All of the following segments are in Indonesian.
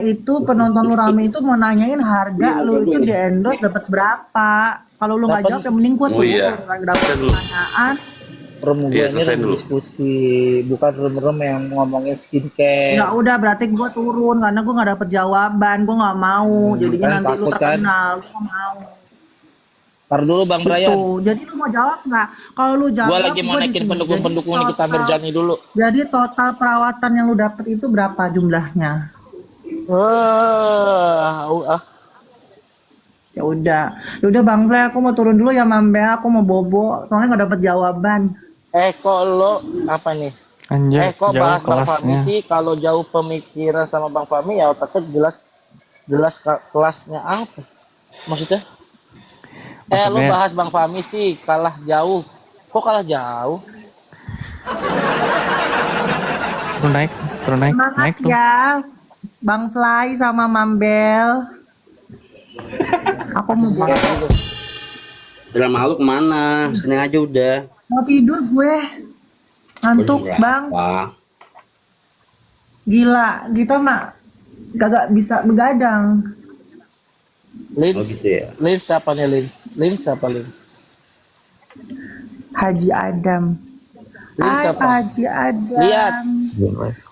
itu penonton lu rame itu mau nanyain harga lu itu di endorse dapat berapa. Kalau lu nggak jawab, ya mending gua turun kan dapat pertanyaan. Room gue ini room diskusi, bukan room yang ngomongin skincare. Ya udah, berarti gua turun karena gua nggak dapet jawaban, gua nggak mau. Jadinya nanti lu terkenal, gua nggak mau. Ntar dulu Bang Brian. Jadi lu mau jawab nggak? Kalau lu jawab, gua lagi mau naikin pendukung-pendukung kita Mirjani dulu. Jadi total perawatan yang lu dapet itu berapa jumlahnya? Ya udah Bang Ble, aku mau turun dulu ya Mambe, aku mau bobo, soalnya nggak dapet jawaban. Kok lo apa nih? Anjay, kok bahas Bang Fahmi sih? Kalau jauh pemikiran sama Bang Fahmi ya otaknya jelas kelasnya apa? Maksudnya? Lo bahas Bang Fahmi sih kalah jauh. Kok kalah jauh? Turun naik. Semangat ya, Bang Fly sama Mambel. Aku mau bobo. Dalam malu kemana? Sini aja udah. Mau tidur gue. Ngantuk Bang. Gila, kita mah gak bisa begadang. Lins, Lins siapa nih Lins? Lins siapa Lins? Haji Adam. Haji Adam. Lihat.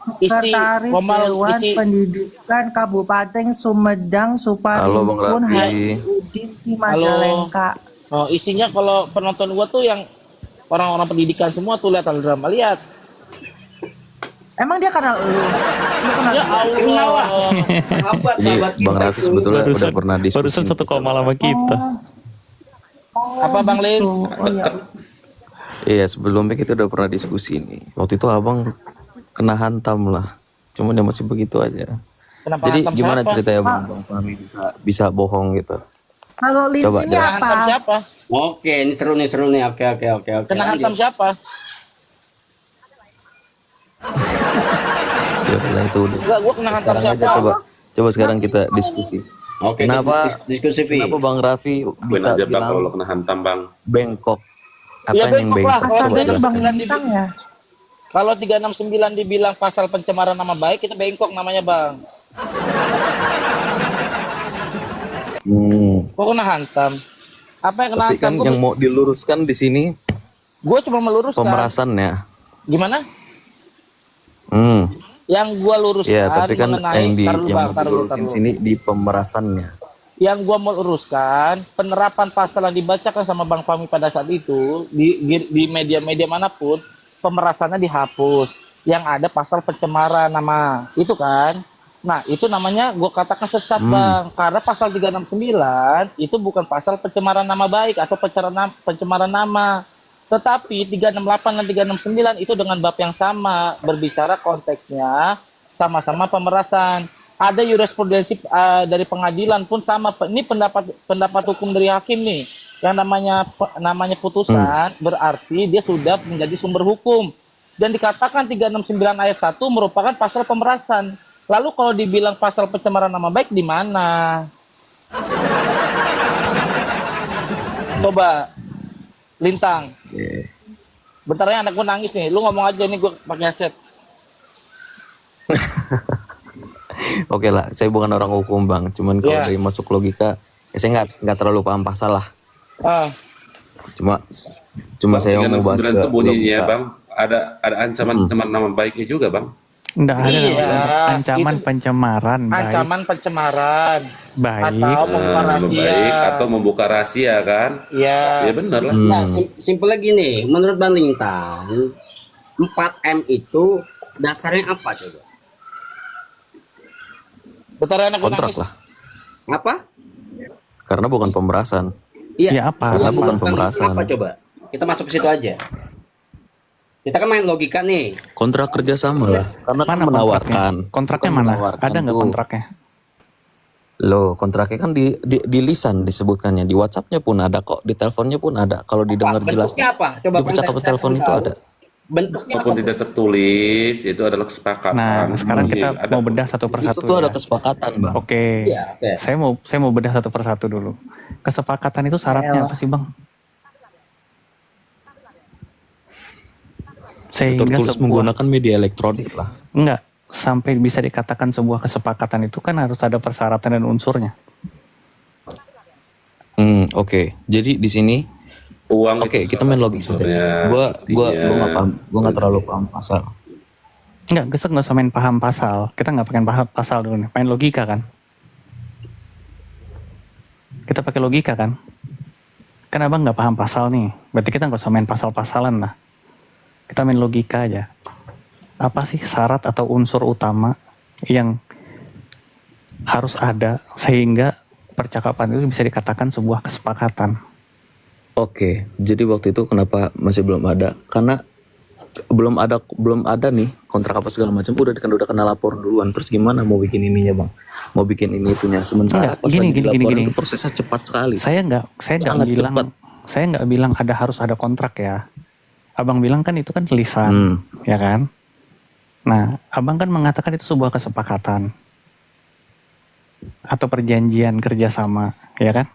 Sekretaris Dewan Pendidikan Kabupaten Sumedang Suparimpun Haji Udin di Majalengka. Isinya kalau penonton gua tuh yang orang-orang pendidikan semua tuh lihat drama, lihat. Emang dia kenal lu? Ya Allah. Sahabat kita. Bang Raffi sebetulnya udah pernah diskusi. Barusan satu koma sama kita. Apa Bang Lins? Iya, sebelumnya kita udah pernah diskusi nih. Waktu itu abang kena hantam lah. Cuman dia masih begitu aja. Jadi gimana ceritanya Bang Fahmi bisa bohong gitu? Kalau Lins ini apa? Siapa? Oke, ini seru nih. Oke. Kena hantam siapa? Ya udah itu udah. Enggak, gua kena hantam siapa? Coba sekarang kita diskusi. Oke, kenapa Bang Raffi bisa aja bilang Bang kalau kena hantam Bang? bengkok? Ya, Yang bengkok? Astaga, ini Bang Lintang ya? Kalau 369 dibilang pasal pencemaran nama baik, itu bengkok namanya Bang. Kok kena hantam? Apa yang kena Tapi hantam? Kan yang mau diluruskan di sini. Gue cuma meluruskan. Pemerasannya. Gimana? Yang gua luruskan. Ya, tapi kan yang mau dilurusin sini di pemerasannya. Yang gua mau luruskan, penerapan pasal yang dibacakan sama Bang Fahmi pada saat itu di media-media manapun, pemerasannya dihapus. Yang ada pasal pencemaran nama, itu kan. Nah, itu namanya gua katakan sesat Bang, karena pasal 369 itu bukan pasal pencemaran nama baik atau pencemaran nama. Tetapi 368 dan 369 itu dengan bab yang sama, berbicara konteksnya sama-sama pemerasan. Ada jurisprudensi dari pengadilan pun sama. Ini pendapat hukum dari hakim nih. Yang namanya putusan berarti dia sudah menjadi sumber hukum. Dan dikatakan 369 ayat 1 merupakan pasal pemerasan. Lalu kalau dibilang pasal pencemaran nama baik di mana? Coba Lintang. Bentar ya, anak gue nangis nih. Lu ngomong aja nih, gue pakai headset. Oke lah, saya bukan orang hukum Bang. Cuman kalau dari masuk logika, ya saya nggak terlalu paham pasal lah. Cuma Bang, saya mau bahas itu bunyinya Bang. Ada ancaman nama baiknya juga Bang. Enggak ada ancaman pencemaran baik. Ancaman pencemaran baik atau membuka rahasia kan? Iya. Ya benar lah. Nah, simpel lagi nih, menurut Bang Lintang, 4M itu dasarnya apa coba? Bentar anak kontrak lah. Apa? Karena bukan pemerasan. Iya apa? Karena bukan pemerasan. Apa coba? Kita masuk ke situ aja. Kita kan main logika nih. Kontrak kerjasama lah. Karena mana kan menawarkan. Kontraknya mana? Ada nggak kontraknya? Loh, kontraknya kan di lisan disebutkannya. Di WhatsApp-nya pun ada kok. Di teleponnya pun ada. Kalau didengar jelas. Bentuknya apa? Coba di percakapan telepon itu ada. Bentuknya walaupun tidak tertulis, itu adalah kesepakatan. Nah, sekarang kita mau bedah satu persatu. Itu ada kesepakatan Bang. Oke. Saya mau bedah satu persatu dulu. Kesepakatan itu syaratnya apa sih Bang? Tertulis menggunakan media elektronik lah. Enggak. sampai bisa dikatakan sebuah kesepakatan itu kan harus ada persyaratan dan unsurnya. Oke. Jadi di sini Uang oke, itu kita main salah logika. unsurnya, Gua buktinya. nggak paham, gua nggak terlalu paham pasal. Enggak, kita nggak usah main paham pasal. Kita nggak pakai paham pasal dulu nih. Main logika kan? Kita pakai logika kan? Kan abang nggak paham pasal nih. Berarti kita nggak usah main pasal-pasalan lah. Kita main logika aja. Apa sih syarat atau unsur utama yang harus ada sehingga percakapan itu bisa dikatakan sebuah kesepakatan? Oke, jadi waktu itu kenapa masih belum ada? Karena belum ada nih kontrak apa segala macam. Udah kena lapor duluan. Terus gimana mau bikin ininya bang? Mau bikin ini itunya. Sementara Enggak, pas lagi dilaporin gini. itu prosesnya cepat sekali. Saya nggak bilang harus ada kontrak ya. Abang bilang kan itu kan tulisan, ya kan? Nah, abang kan mengatakan itu sebuah kesepakatan atau perjanjian kerjasama, ya kan?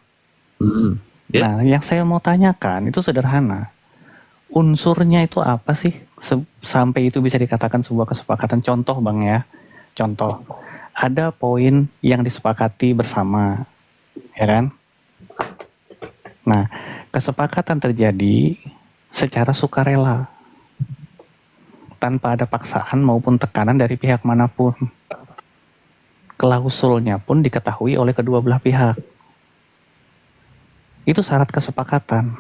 Ya. Nah, yang saya mau tanyakan itu sederhana. Unsurnya itu apa sih sampai itu bisa dikatakan sebuah kesepakatan? Contoh bang ya, contoh. Ada poin yang disepakati bersama, ya kan? Nah, kesepakatan terjadi secara sukarela, tanpa ada paksaan maupun tekanan dari pihak manapun. Klausulnya pun diketahui oleh kedua belah pihak. Itu syarat kesepakatan.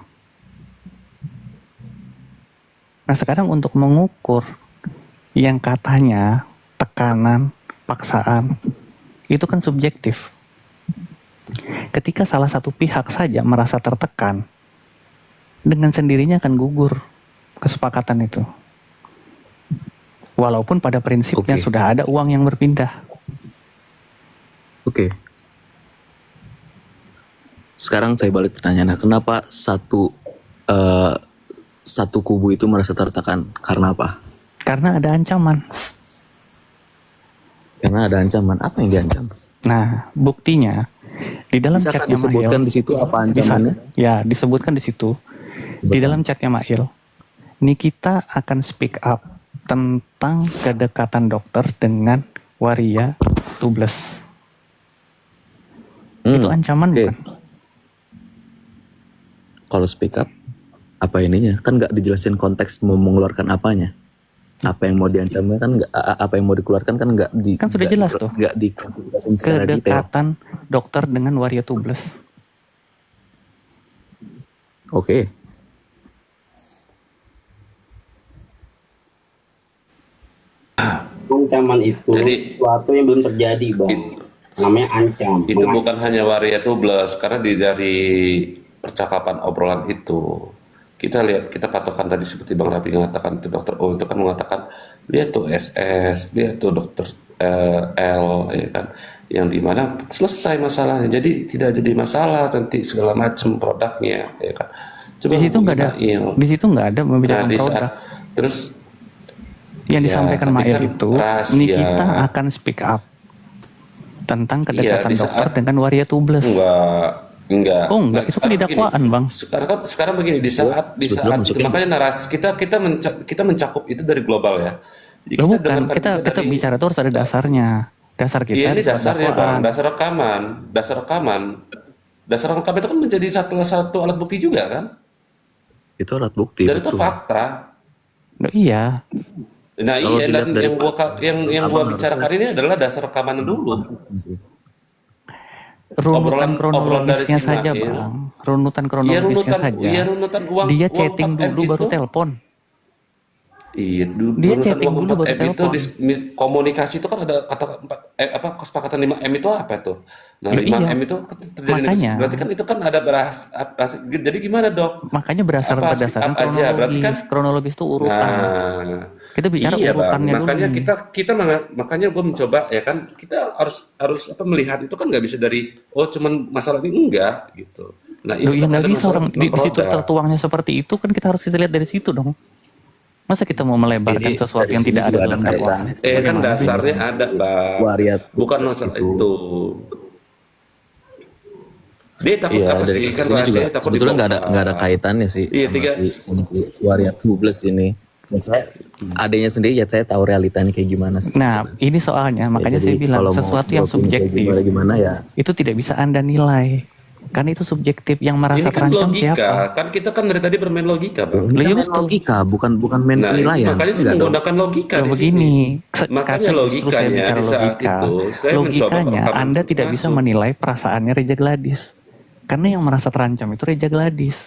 Nah sekarang untuk mengukur yang katanya tekanan, paksaan, itu kan subjektif. Ketika salah satu pihak saja merasa tertekan, dengan sendirinya akan gugur kesepakatan itu. Walaupun pada prinsipnya sudah ada uang yang berpindah. Oke. Sekarang saya balik pertanyaan, kenapa satu kubu itu merasa tertekan? Karena apa? Karena ada ancaman. Karena ada ancaman. Apa yang diancam? Nah, buktinya di dalam Bisakah chatnya disebutkan Mail, di situ apa ancamannya? ya disebutkan di situ. Di dalam chatnya Mail, Nikita akan speak up tentang kedekatan dokter dengan waria tubles. Itu ancaman bukan? Kalau speak up, apa ininya? Kan nggak dijelasin konteks mau mengeluarkan apanya. Apa yang mau diancamnya kan nggak, apa yang mau dikeluarkan kan nggak di. Kan sudah jelas tuh. Nggak diklasifikasikan secara detail. Kedekatan dokter dengan waria tubles. Oke. Ancaman itu Jadi- sesuatu yang belum terjadi, Bang. Namanya ancam. Itu bukan hanya waria tubles, karena dari percakapan obrolan itu kita lihat, kita patokan tadi seperti Bang Rapi mengatakan itu dokter O itu kan mengatakan dia tuh SS, dia tuh dokter L, ya kan, yang dimana selesai masalahnya, jadi tidak jadi masalah nanti segala macam produknya, ya kan. Coba Di situ nggak ada, Mail. di situ nggak ada Nah, membicarakan di produk. saat terus Yang ya, disampaikan tapi Mail kan itu, rahasia. Nikita akan speak up tentang kedekatan di dokter saat- dengan waria tubles. Enggak. Oh enggak, itu kan di Sekarang begini, dakwaan bang. Sekarang begini, di saat itu, makanya narasi kita mencakup itu dari global ya. Jadi Loh, bukan, dengarkan kita juga dari- bicara itu harus ada dasarnya. Dasar kita Iya, ini di surat dasarnya dakwaan. Bang, dasar rekaman. Dasar rekaman itu kan menjadi satu alat bukti juga kan? Itu alat bukti. Dan itu betul. fakta. Loh, iya. Nah, Kalau iya, dilihat dan dari yang gua bicarakan ini adalah dasar rekaman dulu. Runutan obrolan dari kronologisnya si saja Mail. bang. Runutan kronologisnya saja. Iya, runutan uang. Dia uang chatting 4M dulu baru itu. telepon. Iya, Dia runutan chatting uang dulu baru 4M itu telepon. komunikasi itu kan ada kata kesepakatan 5M itu apa tuh? Nah, Loh, 5M iya. itu terjadi Makanya. berarti kan itu kan ada jadi gimana, Dok? Makanya berdasarkan Apa aja? Berarti kan kronologis itu urutan. nah, Kita bicara iya, Bang. urutannya dulu. Makanya nih. makanya gue mencoba ya kan, kita harus melihat itu kan nggak bisa dari cuman masalah ini enggak gitu. Nah, Loh, itu ya kan nggak ada bisa masalah orang di situ produk. tertuangnya seperti itu kan kita harus kita lihat dari situ dong. Masa kita mau melebarkan Ini sesuatu dari yang sini tidak ada juga dalam ada dakwaan? kaitannya. Kan Bagaimana dasarnya sih? ada, Bang. Waria Bukan tubles masalah itu. itu. Dia takut Iya, apa dari sih? Kan sini juga rahasianya takut sebetulnya nggak dibongkar. ada kaitannya sih Iya, sama si waria tubles ini. Ya, saya adanya sendiri ya saya tahu realitanya kayak gimana sih. Nah, ini soalnya makanya jadi saya bilang kalau mau sesuatu yang beropini kayak subjektif gimana ya. itu tidak bisa Anda nilai. Karena itu subjektif, yang merasa Ini kan terancam logika, siapa? kan kita kan dari tadi bermain logika, Bang. Ini Iya, kan main betul. logika, bukan main Nah, penilaian. makanya saya Enggak dong. menggunakan logika Loh di sini. begini, Makanya karena justru saya logikanya bicara di saat logika, itu saya mencoba logikanya merekam Anda untuk tidak bisa masuk. menilai perasaannya Reja Gladys. Karena yang merasa terancam itu Reja Gladys.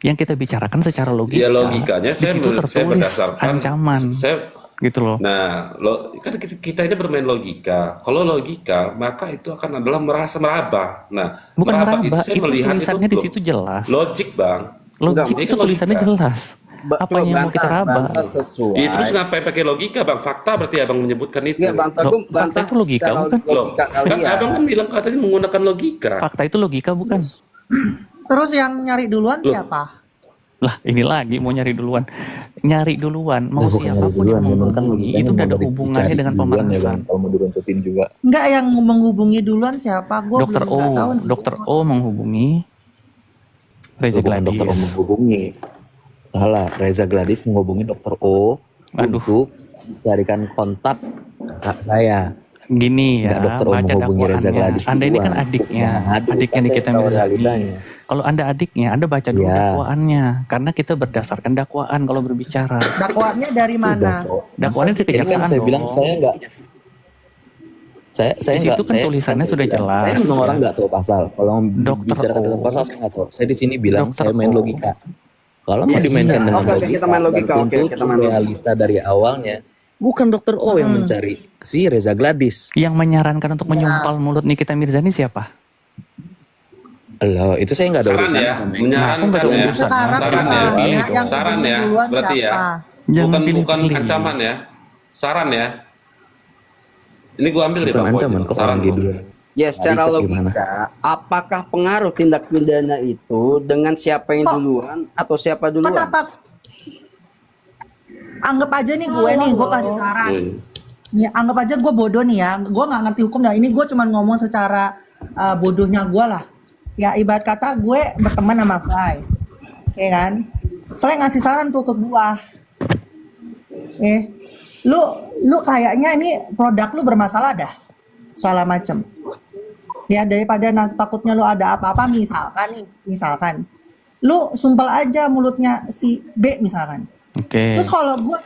Yang kita bicarakan secara logika. Ya logikanya di saya situ saya tertulis berdasarkan ancaman, saya gitu loh. Nah, kan kita ini bermain logika. Kalau logika, maka itu akan adalah meraba. Nah, Bukan meraba meraba, saya itu melihat tulisannya di loh, situ jelas. logik, Bang. Logik Ini itu kan tulisannya logika. jelas. Apa yang mau kita raba? Bantah sesuai. Ya, terus ngapain pakai logika, Bang? Fakta berarti Abang menyebutkan itu. Iya, Bang Loh, Tagum fakta bantah itu logika, secara bukan? Loh, logika kan kalian. Abang kan bilang katanya menggunakan logika. Fakta itu logika bukan? Terus yang nyari duluan Loh. siapa? Lah, ini lagi mau nyari duluan. Nyari duluan, mau Nah, bukan nyari siapapun duluan, yang memang kan menghubungi, logikanya itu udah ada memang hubungannya dicari dengan duluan ya, pemerasan. Bang. Kalau mau diruntutin juga. Enggak, yang menghubungi duluan siapa? Gue Dokter belum nggak tahu O, nih. Dokter O menghubungi Reja Bukan Gladys. dokter O menghubungi. Salah, Reza Gladys menghubungi dokter O Aduh. untuk dicarikan kontak kakak saya. Gini ya, Enggak dokter O baca menghubungi Reza dakwaannya. Gladys Anda ini kan duluan. adiknya, Bukan adik, adiknya kan saya Nikita tahu Mirzani. realitanya. Kalau Anda adiknya, Anda baca dulu Iya. dakwaannya, karena kita berdasarkan dakwaan kalau berbicara. Dakwaannya dari Udah mana? kok. Dakwaannya dari Ini kan kejaksaan saya dong. bilang saya enggak saya Di enggak situ kan tulisannya sudah jelas. Saya memang orang Ya. enggak tahu pasal. Kalau Dokter bicara O. tentang pasal saya enggak tahu. Saya di sini bilang Dokter saya main O. logika. Kalau mau dimainkan iya. dengan Oke, logika, kita main logika. dan Oke, untuk kita main logika. realita dari awalnya, bukan dokter O yang mencari si Reza Gladys. Yang menyarankan untuk menyumpal mulut Nikita Mirzani siapa? Loh, itu saya nggak ada Saran urusan. ya, Nah, menyarankan aku ya. nggak Sekarang Saran ya. masalahnya yang Saran menghubungi ya, duluan berarti ya. siapa? Jangan Bukan pilih-pilih. ancaman ya. Saran ya. Ini gua ambil deh Bukan Bang. ancaman kok Saran orang dia gua. dulu. Ya, secara Adiknya gimana? logika, apakah pengaruh tindak pidana itu dengan siapa yang duluan atau siapa duluan? Kenapa? Anggap aja nih gue kasih saran. Wih. Nih, anggap aja gue bodoh nih ya. Gue nggak ngerti hukum. Nah, ini gue cuma ngomong secara bodohnya gue lah. Ya, ibarat kata gue berteman sama Fly. Ya kan? Fly ngasih saran tuh ke gue. Lu kayaknya ini produk lu bermasalah dah. Segala macem. Ya, daripada takutnya lu ada apa-apa, misalkan. Lu sumpel aja mulutnya si B misalkan. Oke. Terus kalau gue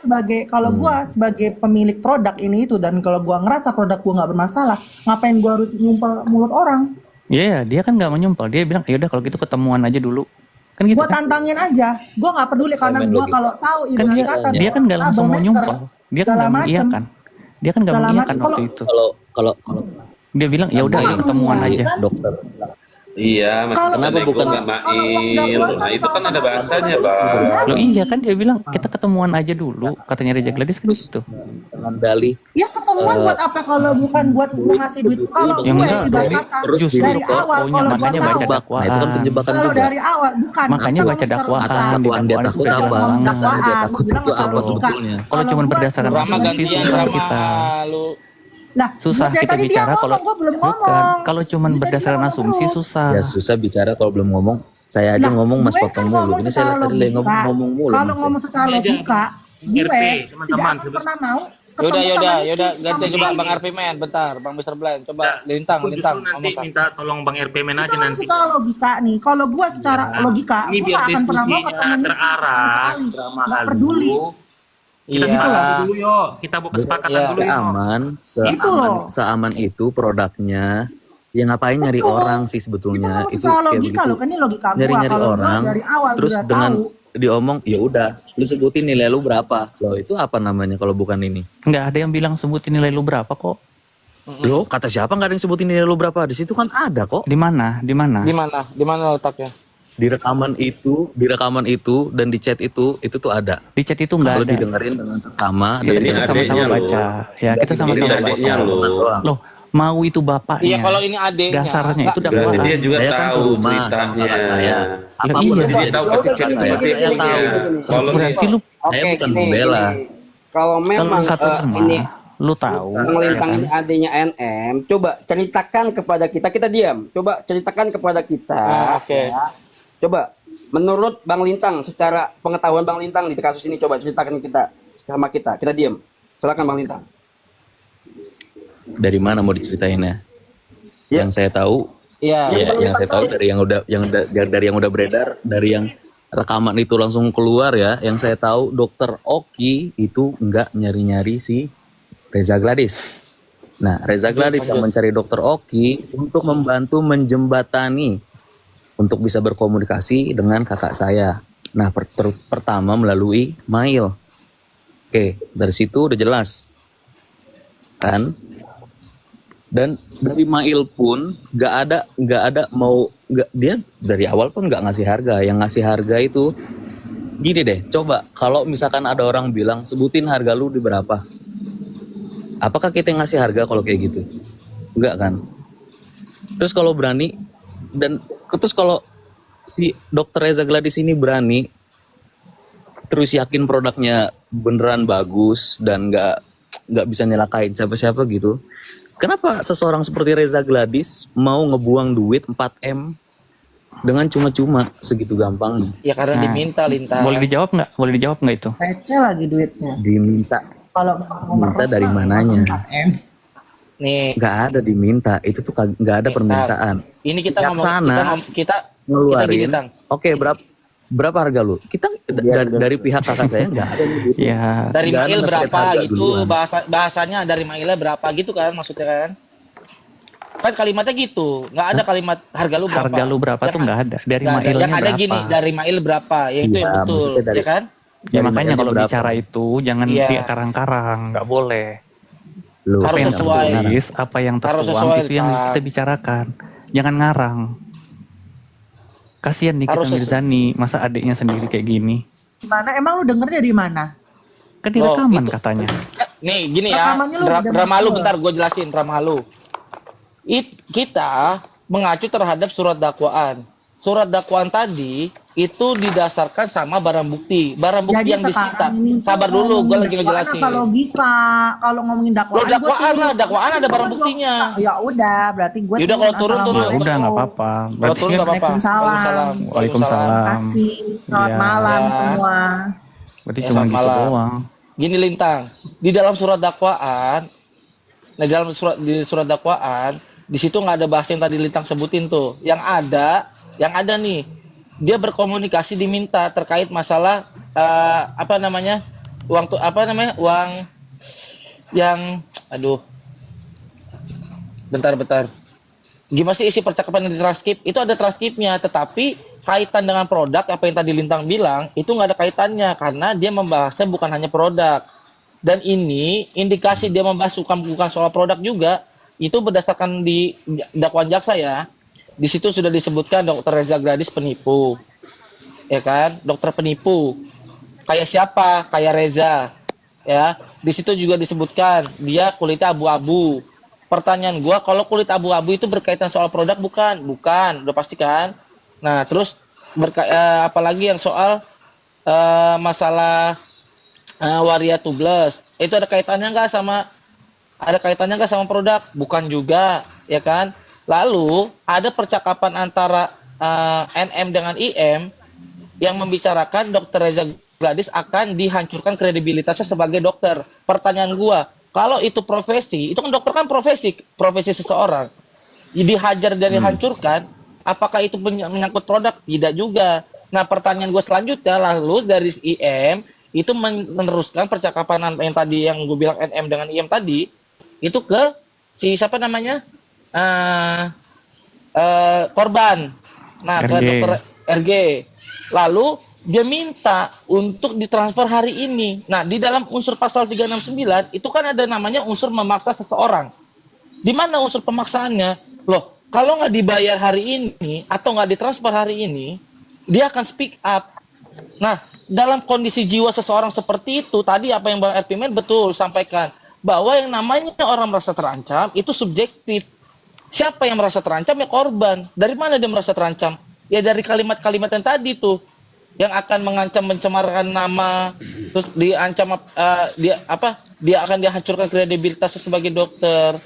sebagai pemilik produk ini itu, dan kalau gue ngerasa produk gue nggak bermasalah, ngapain gue harus nyumpel mulut orang? Iya, dia kan nggak mau nyumpal. Dia bilang, ya udah kalau gitu ketemuan aja dulu. Kan gitu Gue kan? tantangin aja. Gue nggak peduli karena main gue logika. kalau tahu Kan ibarat dia, kata dia kan nggak langsung mau double nyumpal. meter, Dia kan segala nggak macem. mengiyakan. Dia kan nggak Segala mengiyakan macem. waktu Kalau- itu. Kalau Dia bilang, ya udah Kalau ayo ketemuan misalnya aja. kan, dokter Iya, masih Kalau- bisa Kenapa nego bukan- nggak mail. Nah, itu kan ada bahasanya, Bang. Loh iya kan dia bilang kita ketemuan aja dulu, katanya Reja Gladys kan gitu. dengan dalih ya ketemuan buat apa kalau bukan buat ngasih duit? Kalau Yang gue enggak, ibarat dari- kata terus Justru dari dokter awal O-nya, kalau gue makanya tahu, baca nah dakwaan. itu kan penjebakan kalau juga. dari awal bukan. Makanya kita baca ngomong secara dakwaan. Atas logika. dakwaan dia Dakwaan takut itu apa? dakwaan. Dasarnya dia takut Bilang itu masalah apa logika. sebetulnya? Kalau cuma gua berdasarkan cuma Rama asumsi gantian susah Rama kita. lu. Nah, Susah dari kita tadi dia bicara kalau ngomong, gue belum bukan. ngomong. Kalau cuma Dari tadi berdasarkan dia ngomong asumsi terus. susah. Ya susah bicara kalau belum ngomong. Saya aja Nah, ngomong Mas gue potong kan mulu. ngomong Ini secara saya tadi logika. ngomong mulu. Kalau Mas. ngomong secara logika, gue RP, tidak teman-teman, akan pernah mau Yaudah, ketemu sama yaudah, Niki, ganti sama coba si- Bang RP men, bentar, Bang Mr. Blind, coba Ya, lintang, aku lintang, justru nanti ngomong Kang. minta tolong Bang RP Men Itu aja kan nanti. secara logika nih. Kalau gue secara Ya, logika, ini gue biar gak akan pernah mau diskusinya ketemu Niki terarah, sama sekali. drama Gak halu. peduli. Kita Iya. sepakat dulu yuk, kita buat kesepakatan Iya. dulu yuk. Aman, Itu loh. seaman itu produknya. Ya ngapain nyari Betul. orang sih Itu sebetulnya? ngomong secara kayak logika begitu. loh, kan ini logika gue. Nyari-nyari Kalau gue orang, dari awal terus udah dengan tahu. diomong, ya udah, lu sebutin nilai lu berapa? Loh itu apa namanya kalau bukan ini? Nggak ada yang bilang sebutin nilai lu berapa kok. Loh kata siapa nggak ada yang sebutin nilai lu berapa? Di situ kan ada kok. Di mana? Di mana? Di mana letaknya? Di rekaman itu dan di chat itu tuh ada. Di chat itu nggak Kalau ada. didengerin dengan seksama Iya, dan ini Kita adeknya sama-sama loh. baca. Ya kita Ini sama-sama adeknya baca. loh. Loh, mau itu bapaknya. Iya, kalau ini adeknya. Dasarnya itu enggak, Berarti dakwaan. dia juga Saya kan tahu serumah sama ceritanya. kakak saya. Apapun iya. yang Dia terjadi tahu sama pasti kakak chat saya, seperti saya itu. tahu. Kalau Berarti lu Saya Oke, bukan gini, membela. gini. Kalau kalau memang satu rumah, ini lu tahu. ya melintang kan? ini adanya NM, coba ceritakan kepada kita diam. Coba ceritakan kepada kita. Oke. ya. Coba menurut Bang Lintang, secara pengetahuan Bang Lintang di kasus ini, coba ceritakan kita diam. Silakan Bang Lintang. Dari mana mau diceritainnya? Ya. Yang saya tahu, Iya. ya, yang saya tahu dari yang udah beredar, dari yang rekaman itu langsung keluar ya. Yang saya tahu Dokter Oki itu nggak nyari-nyari si Reza Gladys. Nah, Reza Gladys yang mencari Dokter Oki untuk membantu menjembatani untuk bisa berkomunikasi dengan kakak saya. Nah, pertama melalui mail. Oke, dari situ udah jelas kan. Dan dari Mail pun nggak ada dia dari awal pun nggak ngasih harga. Yang ngasih harga itu gini deh, coba kalau misalkan ada orang bilang sebutin harga lu di berapa, apakah kita yang ngasih harga kalau kayak gitu? Enggak kan? Terus kalau berani terus kalau si Dokter Reza Gladys ini berani terus yakin produknya beneran bagus dan nggak bisa nyelakain siapa-siapa gitu. Kenapa seseorang seperti Reza Gladys mau ngebuang duit 4M dengan cuma-cuma segitu gampangnya? Ya karena Nah, diminta Lintang. Boleh dijawab nggak itu? Receh lagi duitnya. Diminta. Kalau Minta dari mananya? 4M. Nih, Nggak ada diminta. Itu tuh nggak ada permintaan. ini kita Pihak ngomong sana kita gini, ngeluarin. Tang. Oke, berapa harga lu? Kita dari pihak kakak saya nggak ada nih. Ya, Dari Nggak ada Mail nge-state berapa harga gitu, duluan. bahasanya dari Mailnya berapa gitu kan maksudnya kan? Kan kalimatnya gitu, nggak ada kalimat harga lu berapa. harga lu berapa tuh nggak ada. Dari Nggak ada. mailnya Yang ada berapa? gini, dari Mail berapa, ya itu Iya, yang betul, maksudnya dari- ya kan? Ya Dari makanya mailnya kalau berapa? bicara itu jangan Iya. dia karang-karang, nggak boleh. Lu Harus Apa yang sesuai. tertulis, apa yang Harus tertuang sesuai, itu yang Kak. kita bicarakan. Jangan ngarang. Kasihan nih kita Harus Mirzani, masa adiknya sendiri kayak gini. Gimana? Emang lu denger dari mana? Kan di Oh, rekaman itu. katanya. Nih gini ya, Rekamannya lu udah drama lu masuk. bentar gue jelasin drama lu. Kita mengacu terhadap surat dakwaan. Surat dakwaan tadi itu didasarkan sama barang bukti. Barang bukti Jadi yang disita. sekarang ini tuh Sabar dulu, gue ngomongin lagi dakwaan ngejelasin. apa logika? Kalau ngomongin dakwaan, Lo dakwaan gua lah, turun. dakwaan ada barang buktinya. Ya udah, berarti gue Yaudah, kalau turun, turun. Udah nggak apa-apa. Kalau Berarti turun kan nggak apa-apa. Waalaikumsalam. Waalaikumsalam. Kasih, selamat Iya. malam Ya. semua. berarti Ya, cuma selamat gitu malam. doang. Gini Lintang, di dalam surat dakwaan, nah di dalam surat dakwaan, di situ nggak ada bahasa yang tadi Lintang sebutin tuh. Yang ada nih, dia berkomunikasi diminta terkait masalah uang yang, bentar. Gimana sih isi percakapan yang di transkrip? Itu ada transkripnya, tetapi kaitan dengan produk apa yang tadi Lintang bilang itu nggak ada kaitannya karena dia membahasnya bukan hanya produk. Dan ini indikasi dia membahas bukan soal produk juga itu berdasarkan di dakwaan jaksa ya. Di situ sudah disebutkan Dokter Reza Gladys penipu, ya kan? Dokter penipu. Kayak siapa? Kayak Reza, ya. Di situ juga disebutkan dia kulitnya abu-abu. Pertanyaan gua, kalau kulit abu-abu itu berkaitan soal produk bukan? Bukan, udah pasti kan? Nah, terus apalagi yang soal masalah waria tubles, itu ada kaitannya nggak sama produk? Bukan juga, ya kan? Lalu ada percakapan antara NM dengan IM yang membicarakan Dokter Reza Gladys akan dihancurkan kredibilitasnya sebagai dokter. Pertanyaan gua, kalau itu profesi, itu kan dokter kan profesi seseorang. Dihajar dan dihancurkan, apakah itu menyangkut produk? Tidak juga. Nah, pertanyaan gue selanjutnya, lalu dari IM itu meneruskan percakapan yang tadi yang gue bilang NM dengan IM tadi, itu ke si siapa namanya? Korban. Nah, ke RG. dokter RG. Lalu dia minta untuk ditransfer hari ini. Nah, di dalam unsur pasal 369 itu kan ada namanya unsur memaksa seseorang. Di mana unsur pemaksaannya? Loh, kalau nggak dibayar hari ini atau nggak ditransfer hari ini, dia akan speak up. Nah, dalam kondisi jiwa seseorang seperti itu, tadi apa yang Bang Erpimen betul sampaikan, bahwa yang namanya orang merasa terancam itu subjektif. Siapa yang merasa terancam? Ya korban. Dari mana dia merasa terancam? Ya dari kalimat-kalimat yang tadi tuh, yang akan mengancam mencemarkan nama, terus diancam dia akan dihancurkan kredibilitasnya sebagai dokter.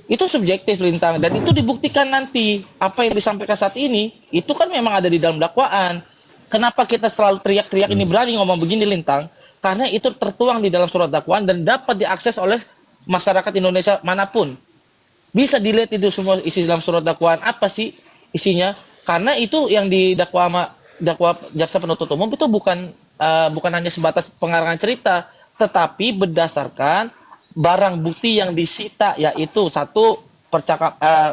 Itu subjektif Lintang, dan itu dibuktikan nanti. Apa yang disampaikan saat ini itu kan memang ada di dalam dakwaan. Kenapa kita selalu teriak-teriak ini berani ngomong begini Lintang? Karena itu tertuang di dalam surat dakwaan dan dapat diakses oleh masyarakat Indonesia manapun. Bisa dilihat itu semua isi dalam surat dakwaan apa sih isinya? Karena itu yang dakwa jaksa penuntut umum itu bukan hanya sebatas pengarangan cerita, tetapi berdasarkan barang bukti yang disita, yaitu satu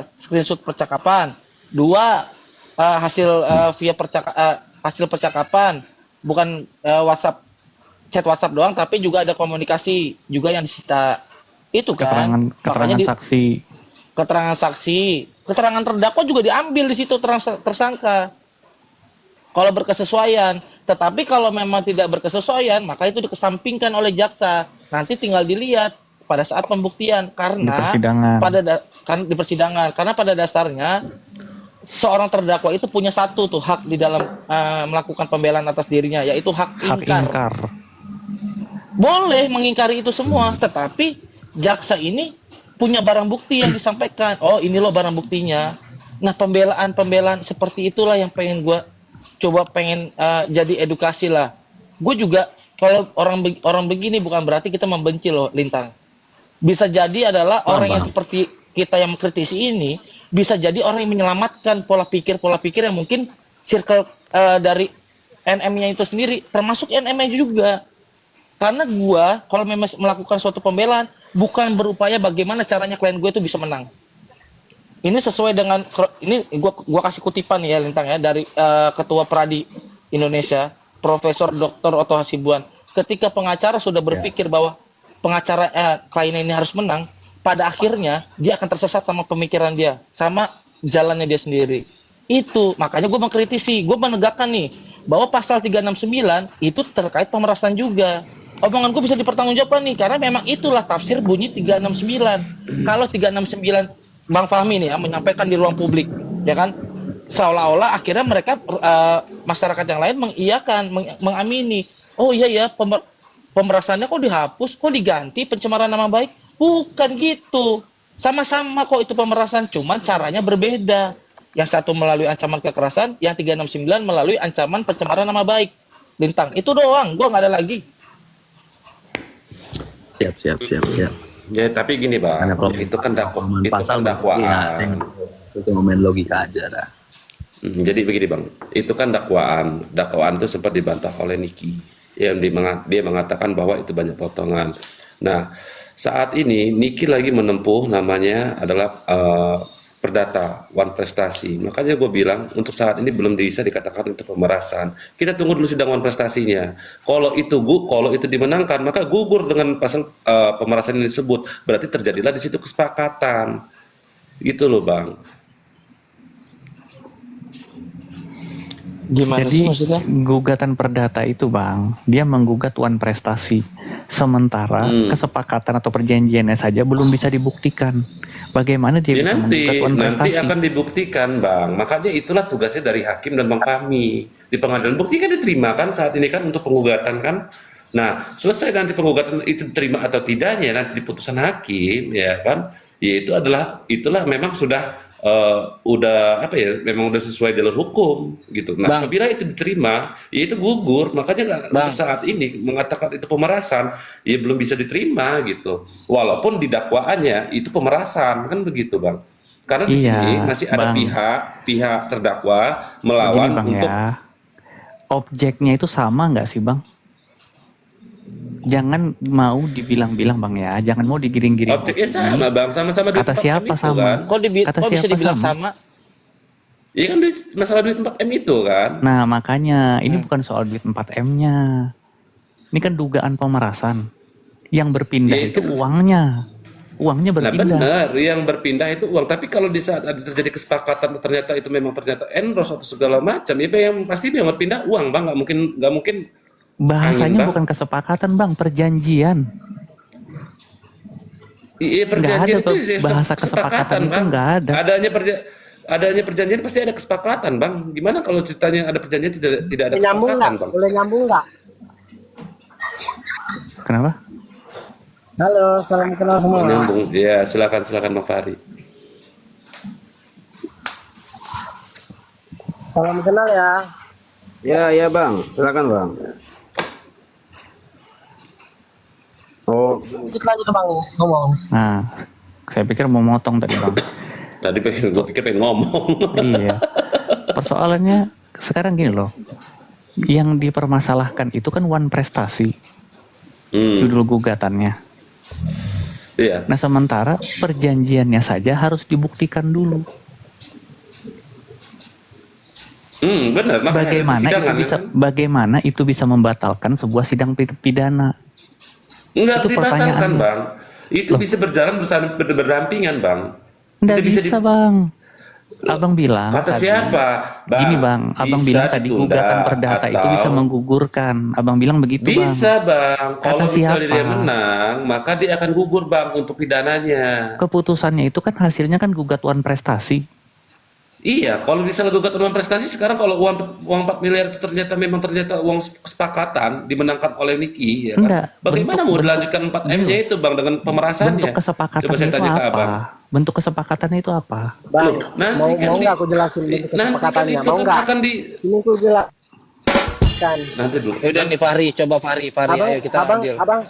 screenshot percakapan, dua hasil percakapan, bukan chat WhatsApp doang, tapi juga ada komunikasi juga yang disita. Itu kan keterangan saksi, keterangan terdakwa juga diambil di situ, tersangka. Kalau berkesesuaian, tetapi kalau memang tidak berkesesuaian, maka itu dikesampingkan oleh jaksa. Nanti tinggal dilihat pada saat pembuktian, karena di persidangan. Karena pada dasarnya seorang terdakwa itu punya satu tuh hak di dalam melakukan pembelaan atas dirinya, yaitu hak ingkar. Boleh mengingkari itu semua, tetapi jaksa ini punya barang bukti yang disampaikan. Oh, ini loh barang buktinya. Nah, pembelaan seperti itulah yang pengen jadi edukasi lah. Gue juga kalau orang begini bukan berarti kita membenci loh Lintang. Bisa jadi adalah orang yang seperti kita yang mengkritisi ini, bisa jadi orang yang menyelamatkan pola pikir yang mungkin circle dari NM-nya itu sendiri, termasuk NM-nya juga. Karena gua kalau memang melakukan suatu pembelaan, bukan berupaya bagaimana caranya klien gue itu bisa menang. Ini sesuai dengan ini gua kasih kutipan ya Lintang ya dari Ketua Pradi Indonesia, Profesor Dr. Otto Hasibuan. Ketika pengacara sudah berpikir bahwa klien ini harus menang, pada akhirnya dia akan tersesat sama pemikiran dia, sama jalannya dia sendiri. Itu makanya gue mengkritisi, gue menegakkan nih bahwa pasal 369 itu terkait pemerasan juga. Omongan gue bisa dipertanggungjawabkan nih, karena memang itulah tafsir bunyi 369. Kalau 369 Bang Fahmi nih ya menyampaikan di ruang publik, ya kan, seolah-olah akhirnya mereka masyarakat yang lain mengiyakan, mengamini. Oh iya ya, pemerasannya kok dihapus, kok diganti pencemaran nama baik? Bukan gitu. Sama-sama kok itu pemerasan, cuman caranya berbeda. Yang satu melalui ancaman kekerasan, yang 369 melalui ancaman pencemaran nama baik. Lintang, itu doang, gua nggak ada lagi. Siap. Ya, tapi gini Bang, itu kan dakwaan. Ya, saya cuma main logika aja dah. Jadi begini Bang, itu kan dakwaan. Dakwaan itu sempat dibantah oleh Niki. Dia mengatakan bahwa itu banyak potongan. Nah, saat ini Niki lagi menempuh namanya adalah perdata One Prestasi. Makanya gue bilang untuk saat ini belum bisa dikatakan itu pemerasan. Kita tunggu dulu sidang One Prestasinya. Kalau itu dimenangkan, maka gugur dengan pasal pemerasan ini disebut. Berarti terjadilah di situ kesepakatan. Gitu loh Bang. Gimana Jadi sih maksudnya? gugatan perdata itu Bang, dia menggugat One Prestasi. Sementara kesepakatan atau perjanjiannya saja belum bisa dibuktikan. Bagaimana dia bisa menggugat One Prestasi? Nanti akan dibuktikan Bang. Makanya itulah tugasnya dari hakim dan Bang Fahmi. Di pengadilan bukti kan diterima kan saat ini kan untuk penggugatan kan. Nah, selesai nanti penggugatan itu diterima atau tidaknya nanti di putusan hakim ya kan. Ya itulah memang sudah memang udah sesuai jalur hukum gitu. Nah, apabila itu diterima, ya itu gugur. Makanya untuk saat ini mengatakan itu pemerasan, ya belum bisa diterima gitu. Walaupun di dakwaannya itu pemerasan kan begitu, Bang. Karena di sini masih ada pihak terdakwa melawan Bang, untuk objeknya itu sama nggak sih, Bang? Jangan mau dibilang-bilang Bang ya, jangan mau digiring-giring. Objeknya sama Bang, sama-sama duit Kata 4M siapa itu, sama? kan? Kok bisa dibilang sama? Iya kan masalah duit 4M itu kan. Nah makanya ini bukan soal duit 4M-nya. Ini kan dugaan pemerasan. Yang berpindah Ya, itu uangnya. Uangnya Nah berpindah. benar, yang berpindah itu uang. Tapi kalau di saat ada terjadi kesepakatan ternyata itu memang ternyata endorse atau segala macam, ya yang pasti yang berpindah uang Bang, nggak mungkin. Bahasanya Bang. bukan kesepakatan Bang, perjanjian. Iya perjanjian Nggak ada, itu bahasa kesepakatan itu Bang. nggak ada. Adanya perjanjian pasti ada kesepakatan Bang. Gimana kalau ceritanya ada perjanjian tidak ada nyambung kesepakatan nggak? Bang? Boleh nyambung nggak? Kenapa? Halo, salam kenal semua. Nyambung. Ya, silakan Bang Fahri. Salam kenal ya. Ya bang, silakan bang. Oh, Lanjut lagi tuh bang ngomong. Nah, saya pikir mau motong tadi bang. Tadi gue pikir pengen ngomong. Iya. Persoalannya sekarang gini loh. Yang dipermasalahkan itu kan one prestasi. Judul gugatannya. Iya. Nah sementara perjanjiannya saja harus dibuktikan dulu. Benar. Bagaimana itu bisa membatalkan sebuah sidang pidana? Enggak Itu dibatalkan pertanyaannya. bang. Itu bisa berjalan berdampingan bang. Nggak Itu bisa, Bang. Abang bilang Kata tadi, siapa? Bang, gini Bang, Abang bisa bilang tadi ditunda gugatan perdata itu bisa atau- menggugurkan. Abang bilang begitu Bang. Bisa bang. Kalau Kata misalnya siapa? dia menang, maka dia akan gugur bang untuk pidananya. Keputusannya itu kan hasilnya kan gugatan prestasi. Iya, kalau misalnya gugat uang prestasi sekarang kalau uang 4 miliar itu ternyata uang kesepakatan dimenangkan oleh Niki, ya kan? Enggak, Bagaimana mau dilanjutkan 4M-nya itu bang dengan pemerasannya? Bentuk kesepakatannya Coba saya itu tanya ke apa? abang. Bentuk kesepakatannya itu apa? Bang, Loh, nanti mau kan nggak aku jelasin bentuk nanti kan kesepakatannya? itu Mau kan nggak? akan di Ini aku jelaskan. nanti dulu. Udah nih Fahri, coba Fahri, ayo kita adil. Abang,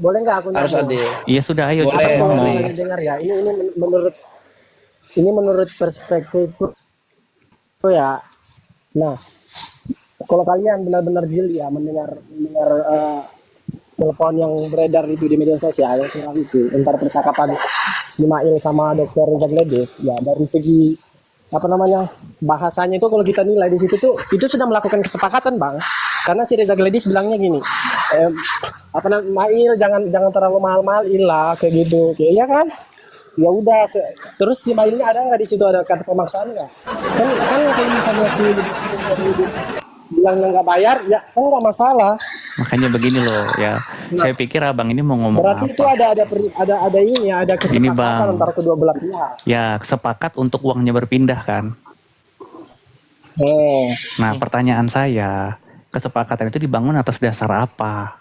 boleh nggak aku Harus nyambung? adil. Iya sudah, ayo Boleh, cepat Kalau ngomong. misalnya dengar ya, ini menurut perspektifku ya. Nah, kalau kalian benar-benar jeli ya mendengar telepon yang beredar itu di media sosial yang viral itu antar percakapan si Mail sama Dr. Reza Gledes, ya dari segi apa namanya bahasanya itu kalau kita nilai di situ tuh itu sudah melakukan kesepakatan bang, karena si Reza Gledes bilangnya gini, apa namanya Mail jangan terlalu mahal-mahalin lah kayak gitu, kayak iya kan? Ya udah, terus si Mailnya ada nggak di situ, ada kata pemaksaan nggak? Kan kalau misalnya si bilangnya nggak bayar, ya kan nggak masalah. Makanya begini loh ya. Saya pikir abang ini mau ngomong Berarti itu apa? ada Ini, Bang. kesepakatan antara kedua belah pihak. Ya sepakat untuk uangnya berpindah kan. Oh, Nah pertanyaan saya, kesepakatan itu dibangun atas dasar apa?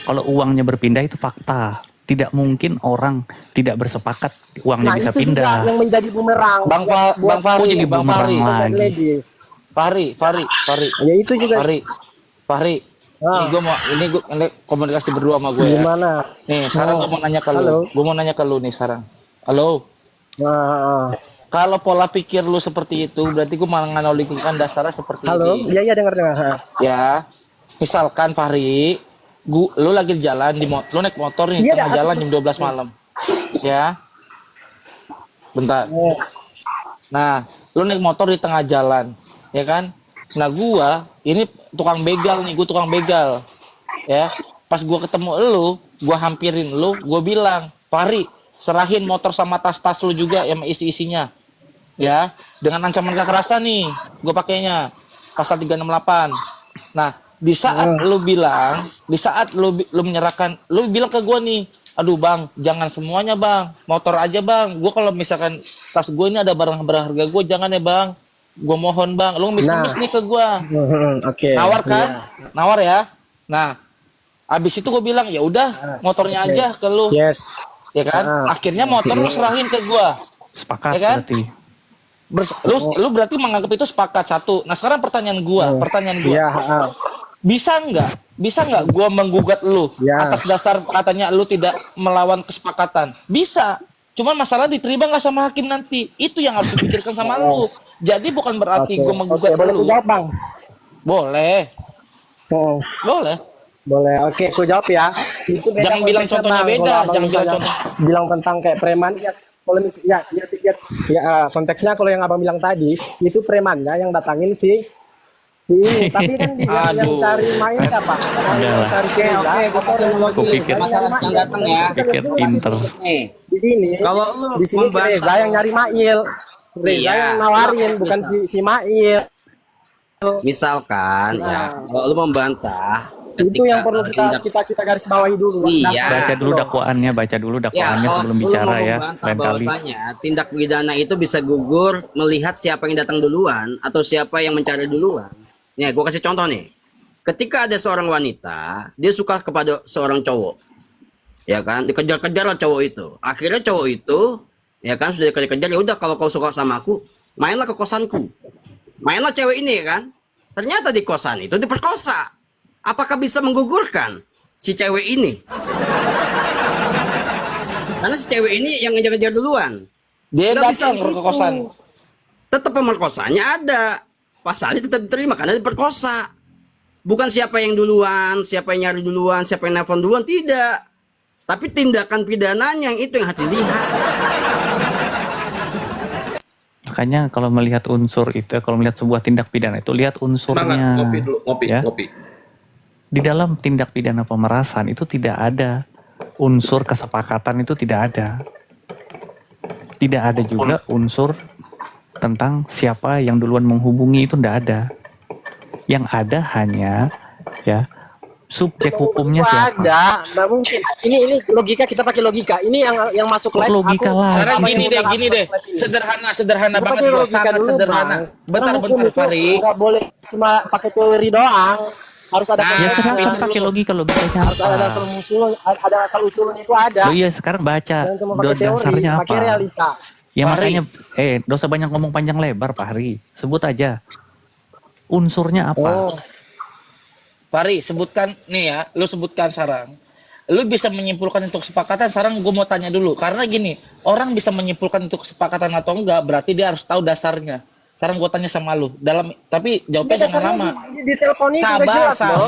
Kalau uangnya berpindah itu fakta. Tidak mungkin orang tidak bersepakat uangnya nah bisa itu juga pindah. yang menjadi bumerang. Bang buat Fahri, jadi Bang bumerang Fahri, lagi. ladies. Fahri. Ya itu juga. Fahri. Ah. Ini komunikasi berdua sama gue ya. Gimana? Nih, sekarang gue mau nanya ke lu. Halo. Gue mau nanya ke lu nih sekarang. Halo. Nah, Kalau pola pikir lu seperti itu, berarti gue menganalogikan dasarnya seperti halo, ini. iya dengar. Ya, misalkan Fahri, lu lagi jalan lu naik motor nih, Iya, tengah dah, jalan jam 12 malam. Ya. Bentar. Oh, Nah, lu naik motor di tengah jalan, ya kan? Nah, ini tukang begal nih, gue tukang begal. Ya. Pas gua ketemu gua hampirin gua bilang, "Fahri, serahin motor sama tas-tas lu juga yang isi-isinya." Ya, dengan ancaman kekerasan nih, gua pakainya pasal 368. Nah, di saat lu menyerahkan, lu bilang ke gua nih, "Aduh bang, jangan semuanya bang, motor aja bang. Gua kalau misalkan tas gua ini ada barang berharga gua, jangan ya bang. Gua mohon bang." Lu ngemis-ngemis nih ke gua. oke. Nawar kan? Nawar ya. Nah, abis itu gua bilang, "Ya udah, motornya aja ke lu." Yes. Ya kan? Akhirnya motor lu serahin ke gua. Sepakat Ya kan? berarti. Lu berarti menganggap itu sepakat satu. Nah, sekarang pertanyaan gua. Iya. Bisa nggak gua menggugat lu Ya. atas dasar katanya lu tidak melawan kesepakatan? Bisa. Cuman masalah diterima nggak sama hakim nanti. Itu yang harus dipikirkan sama lu. Jadi bukan berarti gua menggugat boleh aku lu. jawab bang? Boleh. Oh, Boleh. boleh. Oke, aku jawab ya. Itu beda Jangan bilang konteksnya, contohnya Bang. beda, Kalau abang jangan bilang misalnya bilang tentang kayak preman ya. Kalau konteksnya kalau yang abang bilang tadi itu premannya yang datangin si ini. Tapi kan yang cari main siapa? Yang cari cewek. Aku pikir masalah yang datang ya. pikir pinter. Nih, Di sini. kalau lu Di sini si Reza yang nyari Mail. Reza Iya. yang nawarin, bukan si Mail. misalkan ya, kalau lu membantah Itu yang perlu tindak- kita garis bawahi dulu. Iya. Baca dulu dakwaannya sebelum kalau bicara lu mau ya. membantah Lain kali. bahwasanya tindak pidana itu bisa gugur melihat siapa yang datang duluan atau siapa yang mencari duluan. Nih, gua kasih contoh nih. ketika ada seorang wanita, dia suka kepada seorang cowok, ya kan, dikejar-kejar lah cowok itu. Akhirnya cowok itu, ya kan, sudah dikejar-kejar, ya udah kalau kau suka sama aku, mainlah ke kosanku, mainlah cewek ini, ya kan. Ternyata di kosan itu diperkosa. Apakah bisa menggugurkan si cewek ini? Karena si cewek ini yang ngejar-ngejar duluan. Dia Nggak bisa datang ke gitu. kosan. Tetap pemerkosanya ada. Pasalnya tetap diterima karena diperkosa. Bukan siapa yang duluan, siapa yang nyari duluan, siapa yang nelfon duluan, tidak. Tapi tindakan pidananya yang itu yang harus dilihat. Makanya kalau melihat unsur itu, kalau melihat sebuah tindak pidana itu lihat Semangat, unsurnya. ngopi dulu, ngopi, Ya. ngopi. Di dalam tindak pidana pemerasan itu tidak ada unsur kesepakatan, itu tidak ada. Tidak ada juga unsur tentang siapa yang duluan menghubungi, itu tidak ada. Yang ada hanya ya subjek hukumnya Itu siapa. ada, nggak mungkin. Ini logika, kita pakai logika. Ini yang masuk Kok live. logika aku- lah? Sekarang apa gini yang deh, udah gini aku deh. live ini. Sederhana Kita banget pakai bro, logika sangat dulu, sederhana. Bang. Bentar, Karena hukum bentar, itu Fari. nggak boleh cuma pakai teori doang. Harus ada Nah, Ya konteksnya. kenapa pinter pakai lu. logikanya Harus ada apa? asal usul, ada asal usulnya itu ada. Loh iya sekarang baca Jangan cuma pakai teori, dasarnya pakai apa? realita. Ya Fahri. makanya dosa banyak ngomong panjang lebar Pak Hari. Sebut aja unsurnya apa. Oh, Fari, sebutkan nih ya, lu sebutkan sarang. Lu bisa menyimpulkan untuk kesepakatan, sarang gue mau tanya dulu. Karena gini, orang bisa menyimpulkan untuk kesepakatan atau enggak, berarti dia harus tahu dasarnya. Sekarang gue tanya sama lu, tapi jawabnya jangan lama. di telepon itu udah Sabar, jelas dong.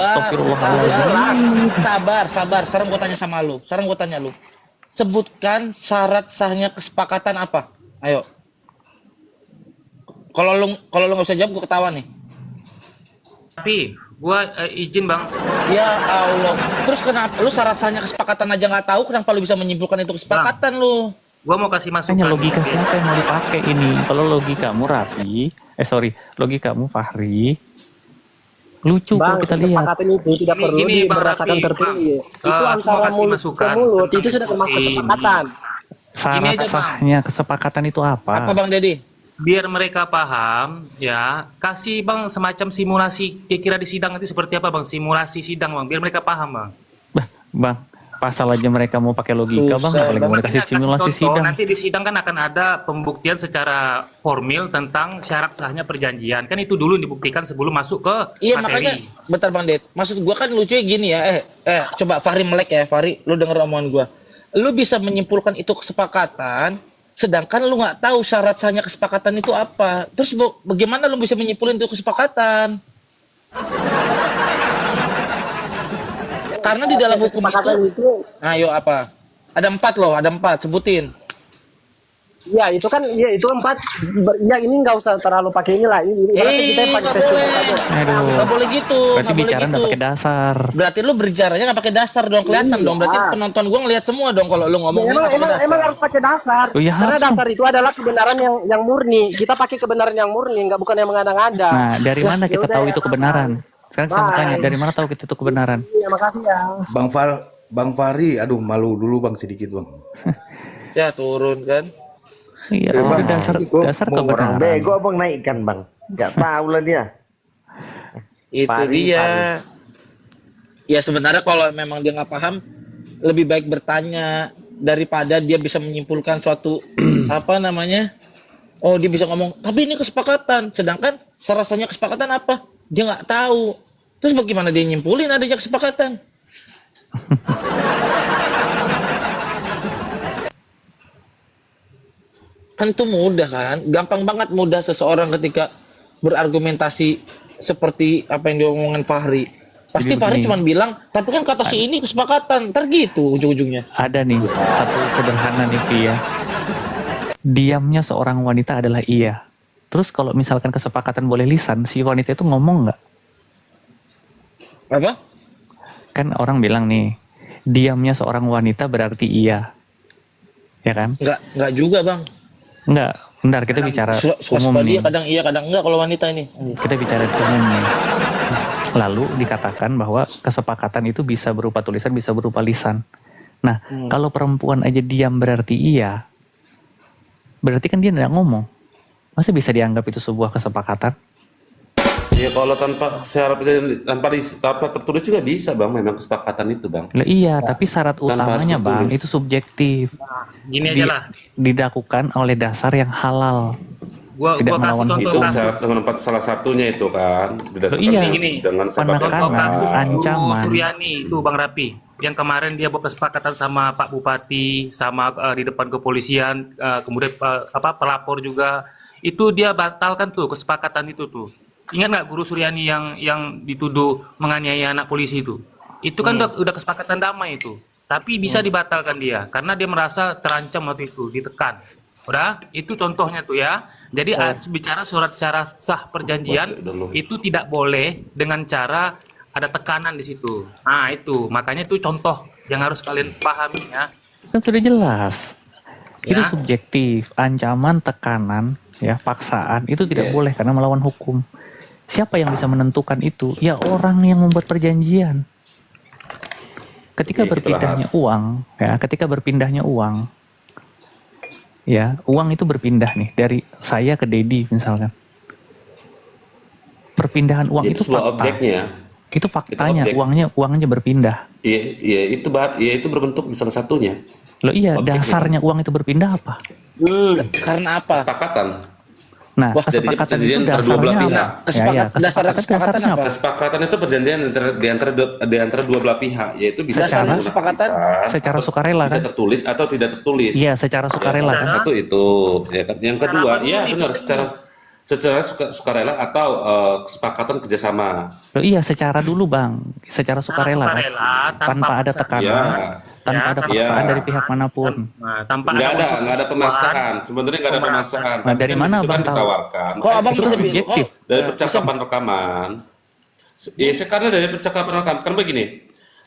sabar. Sekarang gue tanya sama lu. Sekarang gue tanya lu. Sebutkan syarat sahnya kesepakatan apa? Ayo. Kalau lu nggak bisa jawab, gue ketawa nih. Tapi gua izin Bang. Ya Allah. Terus kenapa lu syarat sahnya kesepakatan aja nggak tahu? Kenapa lu bisa menyimpulkan itu kesepakatan lu? Gua mau kasih masukan. Hanya logika siapa yang mau dipakai ini? Kalau logikamu Raffi, logikamu Fahri, lucu Bang, kalau kita lihat. kesepakatan itu tidak Ini- perlu ini, Bang berdasarkan Raffi, tertulis. Bang. Itu Aku antara mau kasih mulut ke masukan mulut, tentang itu sudah termasuk ini. kesepakatan. Syarat Ini aja, Bang. sahnya kesepakatan itu apa? Apa Bang Dedi? Biar mereka paham, ya kasih Bang semacam simulasi kira-kira di sidang nanti seperti apa Bang, simulasi sidang Bang, biar mereka paham Bang. Bah, Bang, pasal aja mereka mau pakai logika Bang, Susah, apalagi mau Makanya dikasih kasih simulasi contoh, sidang. nanti di sidang kan akan ada pembuktian secara formil tentang syarat sahnya perjanjian. Kan itu dulu dibuktikan sebelum masuk ke Iya materi. makanya, bentar Bang Ded. Maksud gua kan lucunya gini ya. Coba Fahri melek ya, Fahri. Lu denger omongan gua. Lu bisa menyimpulkan itu kesepakatan, sedangkan lu nggak tahu syarat sahnya kesepakatan itu apa. Terus bagaimana lu bisa menyimpulin itu kesepakatan? Karena di dalam hukum Kesepakatan itu, itu, ayo apa? Ada 4 loh, ada 4. Sebutin. ya itu kan, ya itu 4. Ya ini nggak usah terlalu pakai inilah. Ini berarti kita pakai nggak sesi boleh. saja. Aduh. Nggak boleh gitu. Berarti nggak boleh bicara nggak gitu. pakai dasar. Berarti lu berbicaranya nggak pakai dasar dong, kelihatan Iya. dong. Berarti penonton gua ngelihat semua dong kalau lu ngomong. Ya, emang harus pakai dasar. Oh, ya, Karena harus. dasar itu adalah kebenaran yang murni. Kita pakai kebenaran yang murni, nggak bukan yang mengada-ngada. Nah, dari mana kita Yaudah, tahu ya, itu kebenaran? Sekarang saya mau Bye. tanya, dari mana tahu kita itu kebenaran? Iya, makasih ya. Bang Fahri, aduh malu dulu bang sedikit bang. Ya turun kan. Iya, Bang, itu dasar ini gua dasar mau orang kebenaran. bego abang naikkan bang. Gak tahu lah dia. Itu Fahri, dia. Ya sebenarnya kalau memang dia nggak paham, lebih baik bertanya daripada dia bisa menyimpulkan suatu apa namanya. Oh dia bisa ngomong, tapi ini kesepakatan. Sedangkan rasanya kesepakatan apa? Dia nggak tahu. Terus bagaimana dia nyimpulin adanya kesepakatan? Kan itu mudah kan, gampang banget mudah seseorang ketika berargumentasi seperti apa yang diomongin Fahri. Pasti Jadi Fahri begini. cuma bilang, tapi kan kata si ini kesepakatan, ntar gitu ujung-ujungnya. Ada nih satu sederhana nih Vi, ya. Diamnya seorang wanita adalah iya. Terus kalau misalkan kesepakatan boleh lisan, si wanita itu ngomong nggak? Apa? Kan orang bilang nih, diamnya seorang wanita berarti iya. Ya kan? Nggak juga bang. Enggak, bentar kita bicara umum Swaspada nih. kadang iya kadang enggak kalau wanita ini. Kita bicara umum nih. Lalu dikatakan bahwa kesepakatan itu bisa berupa tulisan, bisa berupa lisan. Nah, kalau perempuan aja diam berarti iya, berarti kan dia tidak ngomong. Masa bisa dianggap itu sebuah kesepakatan? Ya kalau tanpa syarat tanpa tertulis juga bisa bang, memang kesepakatan itu bang. Lah iya, tapi syarat Tanpa utamanya harus Bang tertulis. itu subjektif. Gini aja lah. Dilakukan oleh dasar yang halal. Gua Tidak kasih melawan contoh Itu kasus. salah satunya itu kan berdasarkan iya. Gini. dengan sebab Contoh Penekanan, kasus Guru ancaman. Suryani itu Bang Rapi, yang kemarin dia buat kesepakatan sama Pak Bupati, sama di depan kepolisian, kemudian pelapor juga, itu dia batalkan tuh kesepakatan itu tuh. Ingat nggak Guru Suryani yang dituduh menganiaya anak polisi itu? Itu kan udah kesepakatan damai itu, tapi bisa dibatalkan dia karena dia merasa terancam waktu itu, ditekan. Udah, itu contohnya tuh ya. Jadi bicara surat syarat sah perjanjian itu tidak boleh dengan cara ada tekanan di situ. Nah itu, makanya itu contoh yang harus kalian pahami ya. Kan sudah jelas. Itu Ya. subjektif. Ancaman, tekanan, ya, paksaan itu tidak boleh karena melawan hukum. Siapa yang bisa menentukan itu? Ya orang yang membuat perjanjian. Ketika Ya, itulah berpindahnya khas. uang, ketika berpindahnya uang, ya, uang itu berpindah nih dari saya ke Dedi misalkan. Perpindahan uang itu sebuah fakta. objeknya. Itu faktanya, objek. uangnya berpindah. Iya itu berbentuk di salah satunya Loh iya, Objeknya. dasarnya uang itu berpindah apa? Karena apa? kesepakatan. Nah, Wah, jadinya kesepakatan perjanjian itu antara dua belah dasarnya pihak. apa? Dasar kesepakatan dasarnya apa? Kesepakatan itu perjanjian di antara dua belah pihak, yaitu bisa Dasarnya menggunakan kesepakatan? lisan, Secara atau sukarela bisa kan? tertulis atau tidak tertulis. Iya, secara sukarela Ya, kan? satu itu, ya kan. Yang Secara kedua, apa dulu iya nih? benar secara sukarela atau kesepakatan kerjasama. Loh iya, secara dulu Bang. Secara sukarela kan? sukarela, Tanpa ada paksaan. tekanan, Ya, tanpa ada Iya. paksaan dari pihak manapun. Nah, tanpa nggak ada pemaksaan. Sebenarnya nggak ada Pemerasan. pemaksaan. Nah, dari Tapi mana di situ Abang kan tahu? ditawarkan. Kok abang Itu bisa bilang? subjektif. Dari percakapan rekaman. Ya, karena dari percakapan rekaman kan begini.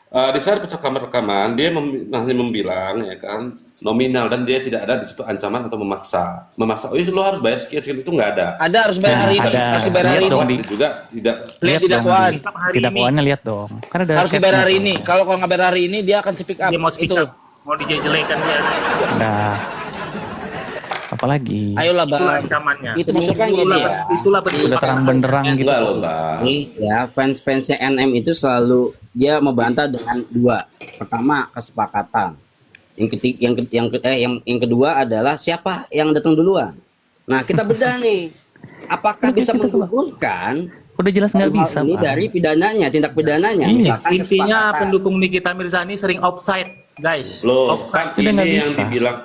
Di saat percakapan rekaman dia hanya membilang ya kan nominal dan dia tidak ada di situ ancaman atau memaksa. Memaksa, oh lo harus bayar sekian itu nggak ada. Ada harus bayar Nah, hari ini, ada. harus bayar hari Lihat ini. dong, Itu juga tidak Lihat di dong dakwaan. di- Hari di ini. dakwaannya lihat dong. Kan ada Harus dibayar hari resepnya ini. tuh. Kalau nggak bayar hari ini dia akan speak up. Dia mau speak Itu. up, mau dijelekan dia. Nah, apalagi Ayolah Itulah bang. ancamannya. Itu Maksudnya gini Itulah, ya. itulah bentuk udah terang benderang gitu. enggak loh, Bang. Nih ya, fans-fansnya NM itu selalu dia membantah dengan dua. Pertama, kesepakatan. Yang kedua adalah siapa yang datang duluan. Nah, kita bedah nih. Apakah bisa menggugurkan Udah jelas nggak hal bisa, ini Bang. dari pidananya, tindak pidananya? Iya. Misalkan Intinya kesepakatan. pendukung Nikita Mirzani sering offside, guys. Loh, Offside. kan Udah nggak ini yang bisa. dibilang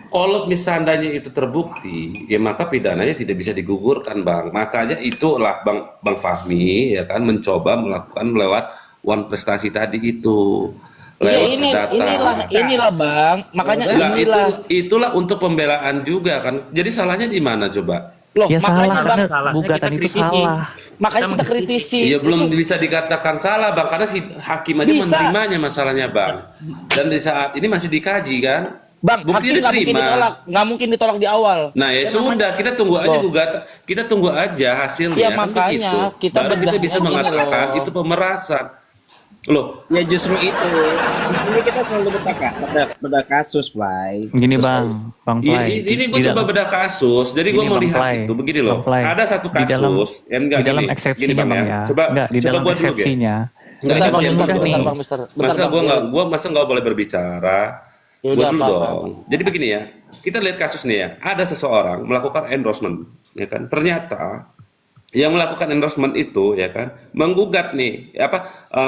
kalau misalnya itu terbukti, ya maka pidananya tidak bisa digugurkan, Bang. Makanya itulah Bang Fahmi ya kan mencoba melakukan lewat one prestasi tadi itu. Ya Lewat data. inilah bang. Makanya Lah, inilah. itulah untuk pembelaan juga kan. Jadi salahnya di mana coba? Loh, Ya makanya salah, bang. karena salahnya gugatan kita itu kritisi. salah. Makanya Kita kita kritisi. Iya belum Itu- bisa dikatakan salah Bang karena si hakim aja Bisa. menerimanya masalahnya Bang. Dan di saat ini masih dikaji kan. Bang, Bukti hakim nggak mungkin diterima. ditolak, nggak mungkin ditolak di awal. Nah ya sudah kita tunggu aja Loh. gugatan, kita tunggu aja hasilnya. Ya, kan makanya begitu. kita Baru kita bedahnya bisa gini mengatakan loh. itu pemerasan. Loh, Ya justru itu. Di sini kita selalu beda kasus, Fly. Gini Bang Play. ini gue Di coba dalam- bedah kasus. Jadi gue Gini, mau Bang lihat Play. itu begini loh. Bang Play. Ada satu Di dalam- kasus, enggak di dalam gini. eksepsinya Gini Bang Bang ya. ya. Coba Enggak, di coba dalam gua dulu ya. eksepsinya. Enggak, Ini Bentar, paling Bang, mudah nih. Bang, mister. Bentar, Masa Bang. masa nggak boleh berbicara? Ya Gua udah, dulu apa-apa. dong. Jadi begini ya, kita lihat kasus nih ya. Ada seseorang melakukan endorsement, ya kan? Ternyata yang melakukan endorsement itu, ya kan, menggugat nih,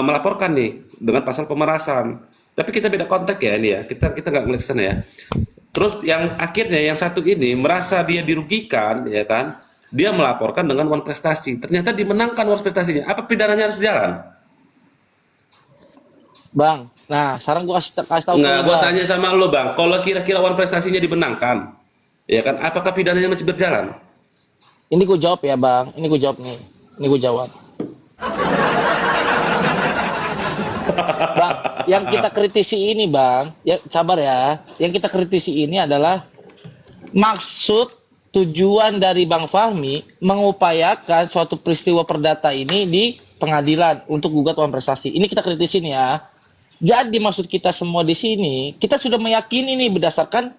melaporkan nih dengan pasal pemerasan. Tapi kita beda konteks ya ini ya. Kita nggak ngelihat ke sana ya. Terus yang akhirnya yang satu ini merasa dia dirugikan, ya kan? Dia melaporkan dengan one prestasi. Ternyata dimenangkan one prestasinya. Apa pidananya harus jalan? Bang, nah sekarang gua kasih tahu Nggak, ke lu, gua Bang. tanya sama lo Bang, kalau kira-kira one prestasinya dimenangkan, ya kan, apakah pidananya masih berjalan? Ini gue jawab ya bang, ini gue jawab nih, ini gue jawab. Bang, yang kita kritisi ini bang, ya sabar ya, yang kita kritisi ini adalah maksud tujuan dari Bang Fahmi mengupayakan suatu peristiwa perdata ini di pengadilan untuk gugat wan prestasi. Ini kita kritisin ya. Jadi maksud kita semua di sini, kita sudah meyakini nih berdasarkan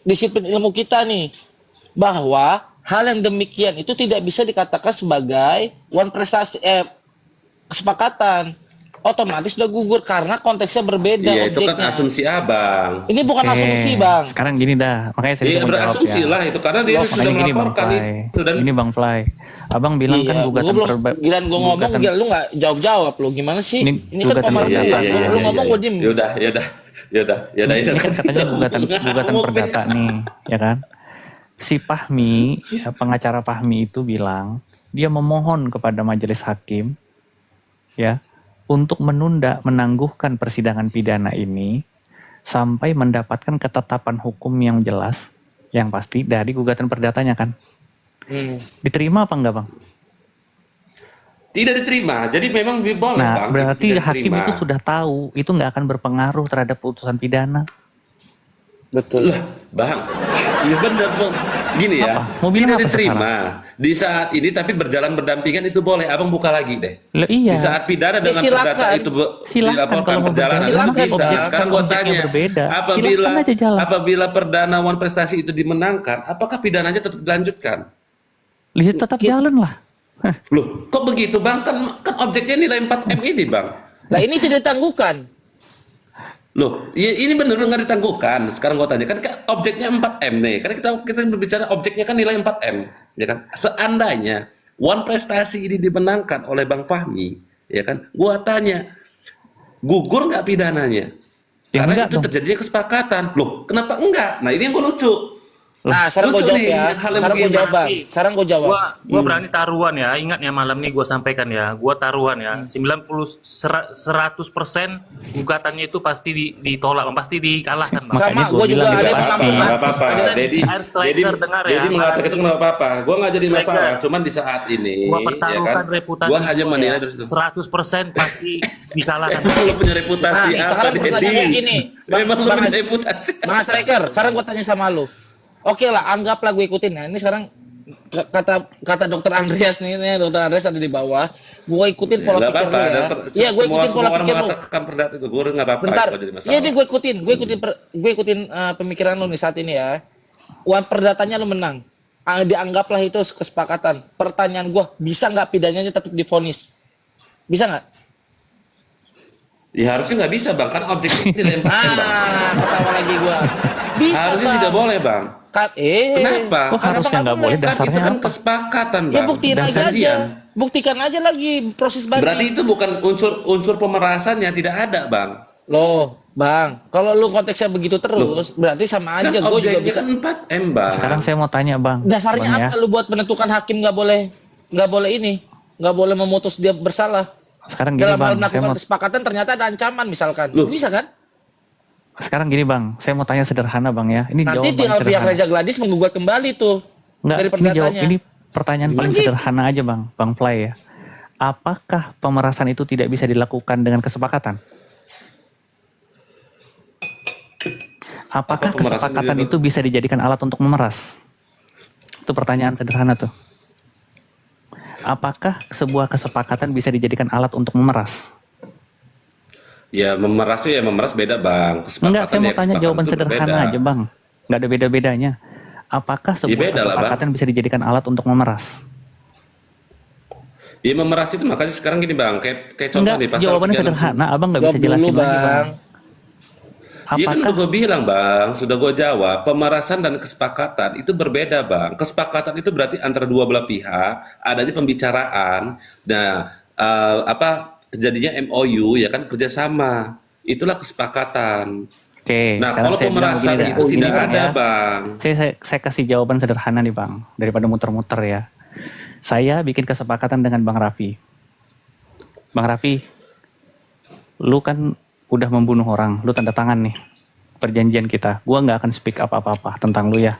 disiplin ilmu kita nih, bahwa hal yang demikian itu tidak bisa dikatakan sebagai kesepakatan. Otomatis udah gugur karena konteksnya berbeda. Iya, itu kan objeknya. asumsi abang. Ini bukan Oke, asumsi, Bang. sekarang gini dah, makanya saya Iya, mau jawab berasumsi ya. lah itu karena dia Loh, sudah makanya gini Bang melaporkan Fly, itu dan gini Bang Fly, abang bilang kan Iya, gugatan gua belum giliran gue ngomong, gugatan- gila lu nggak jawab lu gimana sih? Ini Ini kan gugatan pemahaman perdata. gua. Iya, Lu ngomong gue diem. Yaudah. Ini kan katanya gugatan perdata nih, ya kan? Si Fahmi, ya, pengacara Fahmi itu bilang dia memohon kepada majelis hakim, ya, untuk menangguhkan persidangan pidana ini sampai mendapatkan ketetapan hukum yang jelas, yang pasti dari gugatan perdatanya kan. Diterima apa enggak, Bang? tidak diterima. Jadi memang boleh Nah, bang. berarti tidak hakim diterima. itu sudah tahu itu nggak akan berpengaruh terhadap putusan pidana. Betul. Lah, bang, iya benar bang. Gini ya, Apa? Mau bilang tidak apa diterima di saat ini, tapi berjalan berdampingan itu boleh. Abang buka lagi deh. Lah, iya. Di saat pidana Ya, dengan silakan. perdata itu Silakan dilaporkan kalau mau perjalanan berjalan. itu Silakan. bisa. Objek- Sekarang gua objeknya tanya, berbeda. apabila Silakan aja jalan. apabila perdana wan prestasi itu dimenangkan, apakah pidananya tetap dilanjutkan? Lihat tetap jalan lah. Loh, kok begitu bang? Kan objeknya nilai 4M ini bang. Nah ini tidak ditangguhkan. Loh, ya ini benar nggak ditangguhkan. Sekarang gua tanya, kan objeknya 4M nih. Kan kita berbicara objeknya kan nilai 4M, ya kan? Seandainya wan prestasi ini dimenangkan oleh Bang Fahmi, ya kan? Gua tanya, gugur nggak pidananya? Ya, Karena enggak itu dong. terjadinya kesepakatan. Loh, kenapa enggak? Nah, ini yang gua lucu. Nah sekarang gue Lucu jawab nih, ya. hal yang Sekarang gue begini. jawab bang. Sekarang gue jawab. Gua berani taruhan ya, ingat ya malam ini gua sampaikan ya, gua taruhan ya, 100% gugatannya itu pasti ditolak, pasti dikalahkan Bang. Makanya Sama gua gue juga bilang ada gitu, yang pasti. menambahkan. Nggak apa-apa. Persen Dedi, air striker dengar ya. Dedi mengatakan itu nggak apa-apa. Gua nggak jadi masalah. Striker. Cuman di saat ini, Gua ya pertaruhkan kan? reputasi Gua hanya gua menilai ya. terus. 100% pasti dikalahkan. Emang lu punya reputasi Nah, apa, sekarang Dedi? pertanyaannya gini, Emang lu Bang punya Mas- reputasi. Mas Striker, sekarang gue tanya sama lu. Oke lah, anggaplah gue ikutin. Nah ini sekarang kata dokter Andreas nih, dokter Andreas ada di bawah. Gue ikutin pola Nggak pikir lu apa-apa. ya. dokter. Iya, gue ikutin Semua pola orang pikir lu. mengatakan perdata itu. Gue nggak apa-apa. Bentar. Itu jadi masalah. Iya deh gue ikutin pemikiran lu nih saat ini ya. Wan perdatanya lu menang. Dianggaplah itu kesepakatan. Pertanyaan gue, bisa nggak pidananya tetap divonis? Bisa nggak? Ya harusnya nggak bisa bang. Kan objeknya nilai 4M bang. Ketawa lagi gue. Bisa Harusnya Bang. tidak boleh bang. Kenapa Kenapa? Kok harusnya nggak boleh? Kan itu Dasarnya kan apa? kesepakatan bang. Ya buktiin Dan aja janjian. Buktikan aja lagi proses banding. Berarti itu bukan unsur pemerasannya, tidak ada bang. Loh, Bang, kalau lu konteksnya begitu terus, berarti sama aja Kan gue juga objeknya bisa. kan 4M bang. Sekarang saya mau tanya Bang. Dasarnya Bang, ya. apa lu buat menentukan hakim nggak boleh memutus dia bersalah. Sekarang gini Dalam hal Bang, saya melakukan mau kesepakatan ternyata ada ancaman misalkan. Loh. Bisa kan? sekarang gini Bang, saya mau tanya sederhana Bang ya. Ini Nanti jawaban tinggal pihak sederhana. Reza Gladys menggugat kembali tuh Enggak, dari ini jawab, perdatanya. ini pertanyaan paling Begitu. sederhana aja Bang Fly ya. Apakah pemerasan itu tidak bisa dilakukan dengan kesepakatan? Apakah Apa pemerasan kesepakatan itu? itu bisa dijadikan alat untuk memeras? Itu pertanyaan sederhana tuh. Apakah sebuah kesepakatan bisa dijadikan alat untuk memeras? Ya memeras beda bang. Enggak, saya mau tanya kesepakatan jawaban itu sederhana berbeda. aja Bang. Nggak ada beda-bedanya. Apakah sebuah beda lah, Bang. kesepakatan bisa dijadikan alat untuk memeras? Ya memeras itu makanya sekarang gini bang, kayak contoh Enggak, nih pasal jawabannya 369. sederhana. Abang nggak bisa Jawab jelasin dulu, lagi Bang. Bang. Iya kan Apakah udah gue bilang bang, sudah gue jawab. Pemerasan dan kesepakatan itu berbeda bang. Kesepakatan itu berarti antara dua belah pihak, adanya pembicaraan, terjadinya MOU ya kan, kerjasama. Itulah kesepakatan. Oke, Nah sekarang kalau saya bilang pemerasan begini dah. itu Gini, tidak Bang, ada ya. bang. Saya kasih jawaban sederhana nih Bang, daripada muter-muter ya. Saya bikin kesepakatan dengan Bang Raffi. Bang Raffi, lu kan udah membunuh orang, lu tanda tangan nih perjanjian kita. Gua nggak akan speak apa-apa tentang lu ya.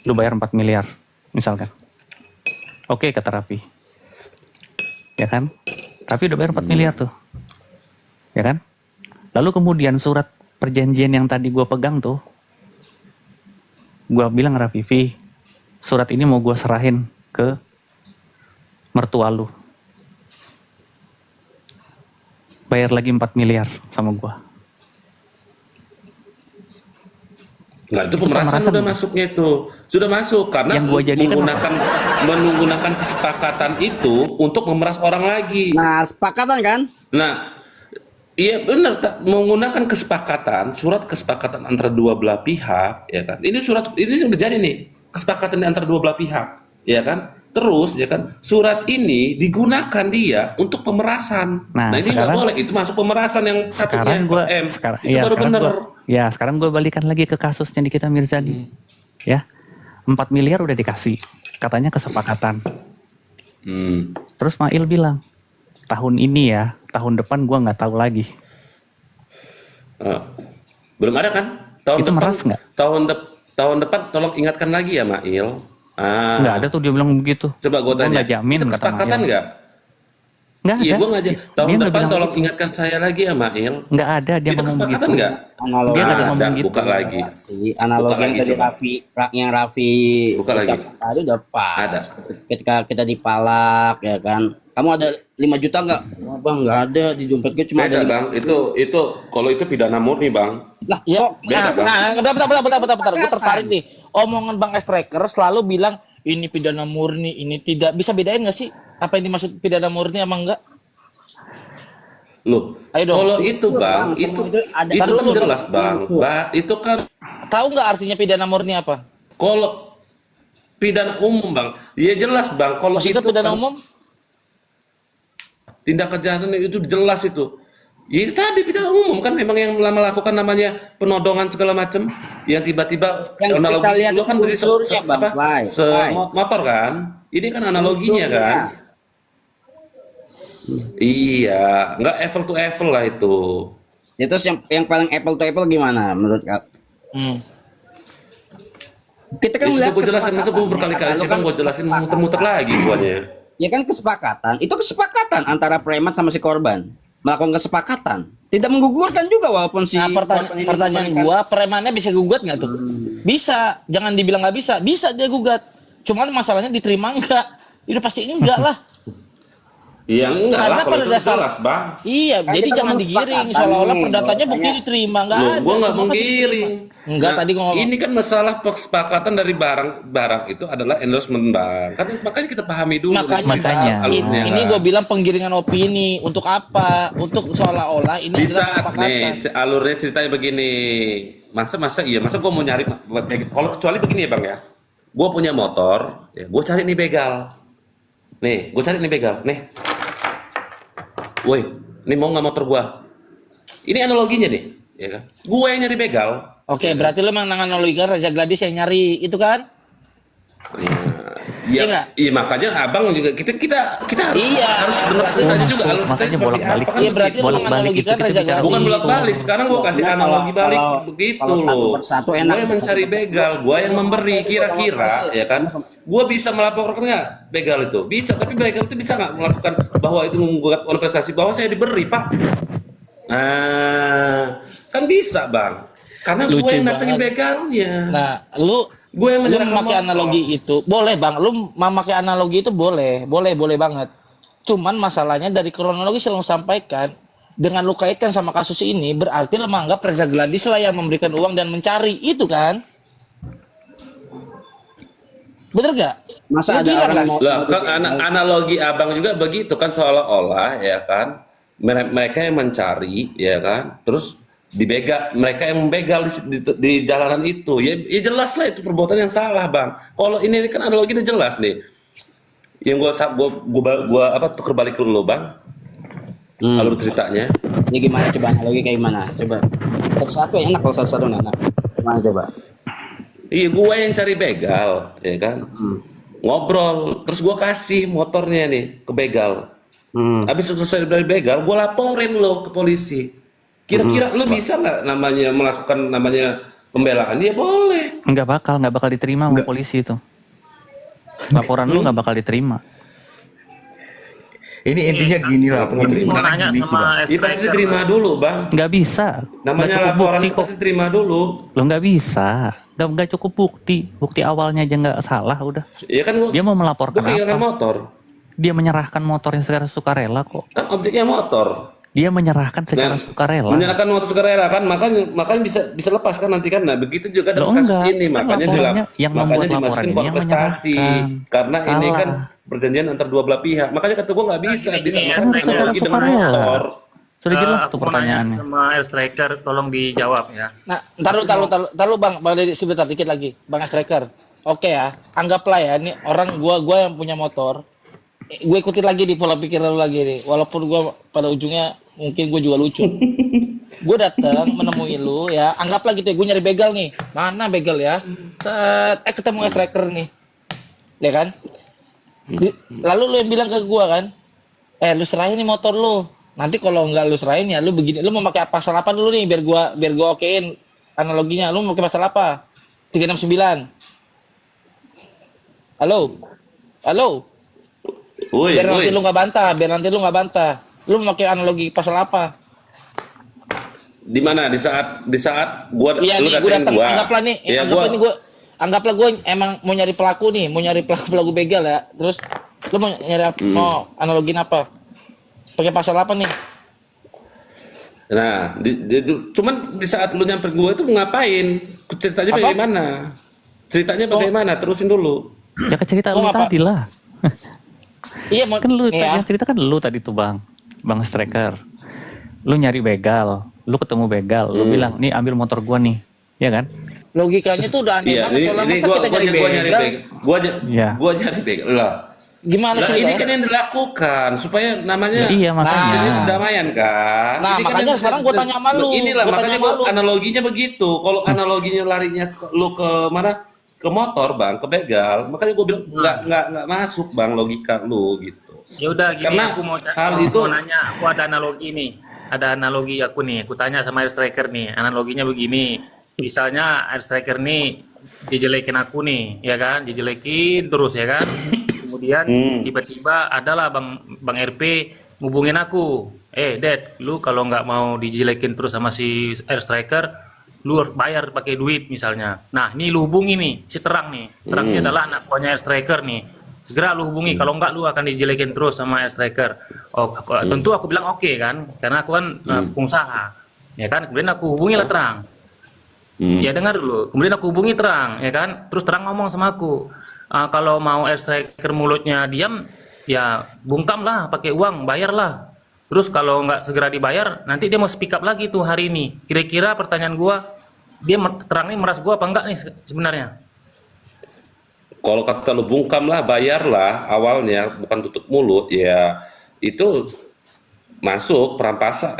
Lu bayar 4 miliar, misalkan. Oke, kata Raffi. Ya kan? Raffi udah bayar 4 miliar tuh. Ya kan? Lalu kemudian surat perjanjian yang tadi gua pegang tuh, gua bilang Raffi, "Vi, surat ini mau gua serahin ke mertua lu. Bayar lagi 4 miliar sama gua." Nah, itu Itu pemerasan pemerasan udah bukan? masuknya itu. Sudah masuk karena Yang gua jadikan menggunakan kesepakatan itu untuk memeras orang lagi. Nah, sepakatan kan? Nah, iya benar, menggunakan kesepakatan, surat kesepakatan antara dua belah pihak, ya kan? Ini sudah jadi nih, kesepakatan antara dua belah pihak, ya kan? Terus, ya kan? Surat ini digunakan dia untuk pemerasan. Nah, Ini nggak sekarang- boleh, itu masuk pemerasan yang satunya Sekarang gue M. Itu baru benar. sekarang gue balikan lagi ke kasusnya Nikita Mirzani. Ya, 4 miliar udah dikasih, katanya kesepakatan. Hmm. Terus Mail bilang, tahun ini ya, tahun depan gue nggak tahu lagi. Belum ada kan? Tahun Itu depan, meras nggak? tahun depan tolong ingatkan lagi ya, Mail. Nggak ada tuh dia bilang begitu. Coba gue Gua tanya, nggak jamin, itu kata kesepakatan Mail. nggak? Nggak Iya, ada. gue nggak tahun Dia nggak depan bilang tolong begitu. ingatkan saya lagi ya, Mail. Nggak ada dia Itu ngomong begitu. kesepakatan nggak? Analogi Dia nggak ada Ada, ngomong gitu. buka lagi. Analogi Buka yang lagi, tadi coba. Raffi Buka lagi. ucapkan tadi udah pas. Ada. Ketika kita dipalak ya kan. Kamu ada 5 juta nggak? Wah, Bang, nggak ada, di dompet gue cuma Beda ada 5. bang, itu kalau itu pidana murni bang. Lah, Ya, kok beda, Bang. bentar. Gue tertarik nih. Omongan Bang Striker selalu bilang ini pidana murni, ini tidak. Bisa bedain nggak sih apa yang dimaksud pidana murni sama enggak? Loh, Ayo dong. kalau itu bang, Bang, itu semua itu ada itu kan unsur. jelas bang. Itu kan Tahu nggak artinya pidana murni apa? kalau pidana umum bang, ya jelas bang. Kalau itu Maksudnya pidana kan umum? tindak kejahatan itu jelas itu. Ya itu tadi pidana umum kan memang yang melakukan namanya penodongan segala macam, yang tiba-tiba Yang analogi kita lihat itu kan itu dari unsurnya, Bang. Why? motor kan. Ini kan analoginya Unsurnya. kan. Iya, nggak apple to apple lah itu. Itu yang paling apple to apple gimana menurut kak? Hmm. Kita kan Ya, melihat gue jelasin, masa gue kesepakatan. berkali-kali sih Kalau bang, gue jelasin muter-muter lagi guanya. Ya kan kesepakatan. Itu kesepakatan antara preman sama si korban. Melakukan kesepakatan. Tidak menggugurkan juga walaupun si Nah, korban ini pertanyaan mengembalikan. gua, premannya bisa gugat nggak tuh? Bisa, jangan dibilang nggak bisa. Bisa dia gugat. Cuman masalahnya diterima enggak? Itu pasti enggak lah. Iya enggak Karena lah, kalau pada itu dasar- jelas bang. Iya, Kan jadi kita jangan ngomong digiring sepakatan seolah-olah nih, perdatanya bukti bahwasanya- diterima, enggak Loh, ada. gue nggak Semua kan menggiring. diterima. Enggak, tadi gua ngomong. Ini kan masalah kesepakatan dari barang itu adalah endorsement bang. Kan makanya kita pahami dulu. Makanya. alurnya, ini kan. gue bilang penggiringan opini untuk apa? Untuk seolah-olah ini Di adalah saat kesepakatan. nih alurnya ceritanya begini. Masa gue mau nyari kalau kecuali begini ya bang ya. Gue punya motor, ya gue cari nih begal. Nih, gue cari nih begal. Nih, woi, nih mau nggak motor gue? Ini analoginya nih, ya kan? Gue yang nyari begal. Oke, berarti lu menganalogikan Reza Gladys yang nyari itu kan? Iya Iya, nggak? iya makanya abang juga kita harus Iya. harus dengar ceritanya juga alur ceritanya Makanya seperti bolak-balik. apa kan? Iya, berarti lu Bolak-balik menganalogikan itu Reza kita bicara. Bukan Gladys. bolak-balik. Sekarang gua kasih Maksudnya analogi balik kalau- begitu kalau satu loh. persatu enak, Gua yang mencari persatu begal, gua yang memberi kira-kira ya kan. Gua bisa melaporkan nggak begal itu? Bisa, tapi begal itu bisa nggak melakukan bahwa itu membuat prestasi bahwa saya diberi pak? Nah, kan bisa bang. Karena Lucu gua yang datengin banget. begalnya. Nah, lu Gua yang lu menyerang memakai motor. analogi itu boleh bang, lu memakai analogi itu boleh banget. Cuman masalahnya dari kronologi selalu sampaikan dengan lu kaitkan sama kasus ini berarti lu menganggap Reza Gladys lah yang memberikan uang dan mencari itu kan? Bener gak? Masa Lu ada bilang orang kan? mau Lah, kan analogi abang juga begitu kan seolah-olah ya kan mereka yang mencari ya kan terus dibegal mereka yang membegal di jalanan itu ya jelas lah itu perbuatan yang salah bang. Kalau ini kan analogi udah jelas nih. Yang gua apa tuker balik dulu bang. Alur ceritanya. Ya gimana coba analogi kayak gimana? Coba. Satu enak kalau satu enak. Gimana coba? Iya gua yang cari begal ya kan. Ngobrol terus gua kasih motornya nih ke begal. Habis selesai dari begal gua laporin lo ke polisi. Kira-kira lu bisa nggak namanya melakukan namanya pembelaan? Ya boleh. Nggak bakal diterima sama polisi itu. Laporan lu nggak bakal diterima. Ini intinya gini lah, Nggak intinya Mau nanya gini sih, sama Bang. Ya pasti diterima dulu bang. Nggak bisa. Namanya Nggak cukup laporan bukti itu kok. pasti terima dulu. Lo nggak bisa. Nggak cukup bukti. Bukti awalnya aja nggak salah udah. Iya kan Dia mau melaporkan gua kehilangan apa? motor. Dia menyerahkan motornya secara sukarela kok. Kan objeknya motor. Dia menyerahkan secara Nah, sukarela. menyerahkan waktu sukarela kan, makanya bisa lepas kan nanti kan. Nah, begitu juga Loh, dalam kasus enggak. ini, Kan makanya laporannya, yang makanya membuat laporan dimasukin ini yang kontestasi menyerahkan. karena ini kan Salah. perjanjian antar dua belah pihak. Makanya kata gua nggak bisa Gini, disamakan Kan secara analogi dengan sukarela. motor. Sudah jelas Aku tuh mau nanya pertanyaannya. sama Air Striker, tolong dijawab ya. Nah, taruh Bang Deddy sebentar dikit lagi. Bang Striker. Oke ya, anggaplah ya ini orang gua yang punya motor. Gue ikutin lagi di pola pikir lu lagi nih. Walaupun gua pada ujungnya mungkin gue juga lucu. Gue datang menemui lu ya, anggaplah gitu ya, gue nyari begal nih. Mana begal ya? Ketemu striker nih. Ya kan? Lalu lu yang bilang ke gua kan, lu serahin nih motor lu. Nanti kalau nggak lu serahin ya lu begini, lu mau pakai pasal apa dulu nih biar gua okein analoginya. Lu mau pakai pasal apa? 369. Halo. Halo. Biar nanti lu nggak bantah. Lu mau pakai analogi pasal apa? Di mana? Di saat gua Iya lu nih, gue datengin datang. gua. Anggaplah nih, Ya, gua anggaplah gue emang mau nyari pelaku nih, mau nyari pelaku begal ya. Terus lu mau nyari mau analogin apa? Pakai pasal apa nih? Nah, cuman di saat lu nyamperin gua itu ngapain? Ceritanya Apa? bagaimana? Ceritanya bagaimana? Terusin dulu. Ya kan cerita Lu lu ngapa? tadi lah. Iya, mau Kan lu nih ya. yang cerita kan lu tadi tuh Bang Striker. Lu nyari begal, lu ketemu begal, lu bilang, "Nih ambil motor gua nih." Ya kan? Logikanya tuh udah aneh Iya, banget. Soalnya masa kita nyari gua nyari begal. begal. Iya. Gua nyari begal. Lah, Gimana lah sih? ini kan yang dilakukan supaya namanya Ya, iya makanya. ini perdamaian kan. Nah, Ini kan makanya yang- sekarang gua tanya sama lu. Inilah Gua makanya tanya sama lu. analoginya begitu. Kalau analoginya larinya lu ke mana? Ke motor, Bang, ke begal. Makanya gua bilang nggak masuk, Bang, logika lu gitu. Ya udah gini, Karena aku hal itu mau nanya, aku ada analogi nih. Ada analogi aku nih, aku tanya sama Air Striker nih. Analoginya begini. Misalnya Air Striker nih dijelekin aku nih, ya kan? Dijelekin terus ya kan? Kemudian tiba-tiba adalah Bang RP ngubungin aku. Dad, lu kalau nggak mau dijelekin terus sama si Air Striker, lu harus bayar pakai duit misalnya. Nah, ini lu hubungi nih, si Terang nih. Terang ini adalah anak buahnya Air Striker nih. Segera lu hubungi, kalau enggak lu akan dijelekin terus sama Air Striker. Tentu aku bilang oke kan, karena aku kan pengusaha. Ya kan, kemudian aku hubungi lah Terang. Ya dengar dulu. Kemudian aku hubungi Terang, ya kan. Terus Terang ngomong sama aku, kalau mau Air Striker mulutnya diam, ya bungkam lah, pakai uang, bayar lah. Terus kalau nggak segera dibayar, nanti dia mau speak up lagi tuh hari ini. Kira-kira pertanyaan gua, Terang ini meras gua apa enggak nih sebenarnya? kalau kata lu bungkam lah, bayar lah awalnya, bukan tutup mulut, ya itu masuk perampasan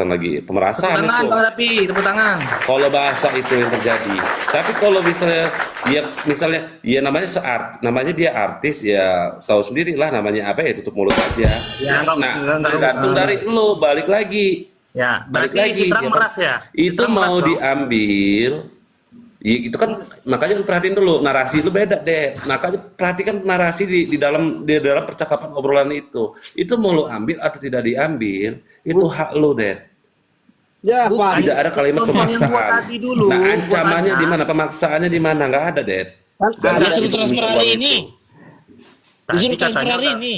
lagi, Tepuk pemerasan tangan, itu. Bang Rapi, tepuk tangan. Kalau bahasa itu yang terjadi. Tapi kalau misalnya ya namanya dia artis, ya tahu sendiri lah namanya apa, ya tutup mulut aja. Ya, Nah, tergantung dari lu, balik lagi. Ya, Balik berarti si lagi, Terang ya kan? meras ya? Si Itu Terang mau meras dong. diambil, ya, itu kan makanya lu perhatiin dulu, narasi lu beda deh. Makanya perhatikan narasi di dalam percakapan obrolan itu. Itu mau lu ambil atau tidak diambil, itu hak lu deh. Ya, Pak. Tidak ada kalimat Contoh yang gua pemaksaan. tadi dulu, Nah, gua ancamannya tanya. di mana? Pemaksaannya di mana? Nggak ada, Ded. Kan Nggak ada Disuruh itu transfer uang hari itu. ini. Tadi Disuruh transfer katanya hari udah- ini.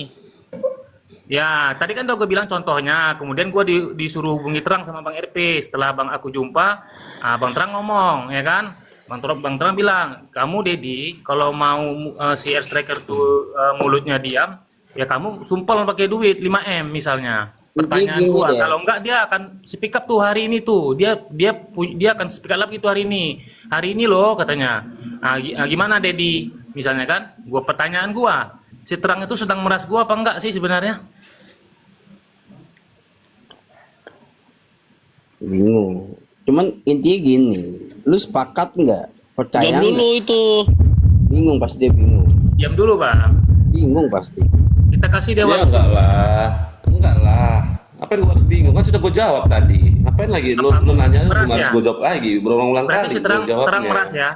Ya, tadi kan udah gue bilang contohnya, kemudian gue disuruh hubungi Terang sama Bang RP. Setelah aku jumpa, Bang Terang ngomong, ya kan? Bang Terang bilang, kamu Dedi, kalau mau si Air Striker tuh mulutnya diam, ya kamu sumpel pakai duit 5M misalnya. Pertanyaan Gini gua, deh. kalau enggak dia akan speak up tuh hari ini tuh. Dia akan speak up lagi tuh hari ini. Hari ini loh katanya. Gimana Dedi? Misalnya kan, pertanyaan gua, si Terang itu sedang meras gua apa enggak sih sebenarnya? Bingung. Cuman intinya gini, lu sepakat nggak? Percaya Jawab dulu nggak? itu. Bingung pasti dia bingung. Diam dulu, Bang. Bingung pasti. Kita kasih dia Ya waktu. enggak lah. Apa yang gua harus bingung? Kan sudah gua jawab tadi. Ngapain lagi? Lu nanya Meras harus ya? gua jawab lagi, berulang-ulang Berarti kali si gua jawabnya. terang meras ya.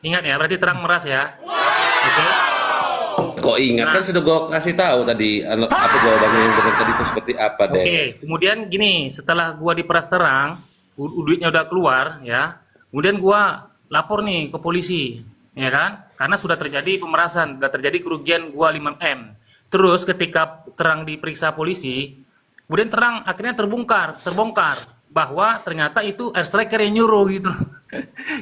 Ingat ya, berarti Terang meras ya. Oke. Kok ingat kan sudah gua kasih tahu tadi apa jawabannya yang benar tadi itu seperti apa deh. Oke, kemudian gini, setelah gua diperas Terang, duitnya udah keluar ya. Kemudian gua lapor nih ke polisi, ya kan? Karena sudah terjadi pemerasan, sudah terjadi kerugian gua 5M. Terus ketika Terang diperiksa polisi, Kemudian akhirnya terbongkar bahwa ternyata itu air striker yang nyuruh gitu.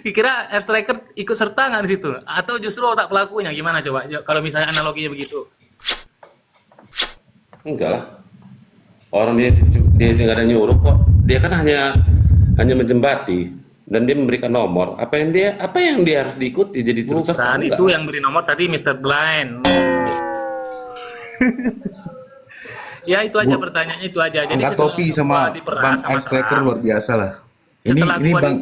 Kira air striker ikut serta nggak di situ? Atau justru otak pelakunya? Gimana coba? Kalau misalnya analoginya begitu. Enggak lah. Orang dia nggak ada nyuruh kok. Dia kan hanya menjembati dan dia memberikan nomor. Apa yang dia harus diikuti jadi turut serta? Bukan, itu yang beri nomor tadi Mr. Blind. Ya itu aja pertanyaannya itu aja. Jadi Angkat topi sama Bang Air Striker luar biasa lah. Setelah Ini gua Bang,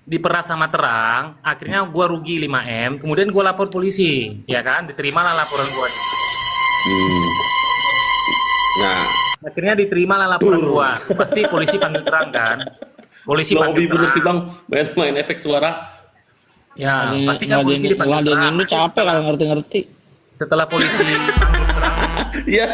diperas sama terang, akhirnya gua rugi 5M, kemudian gua lapor polisi, ya kan? Diterimalah laporan gua. Nah, Akhirnya diterimalah laporan gua. Pasti polisi panggil terang kan? Polisi lo panggil hobi bener terang. sih bang, main efek suara. Ya, pasti kan polisi dipanggil terang. Lu capek kalau ngerti-ngerti. Setelah polisi panggil terang, Ya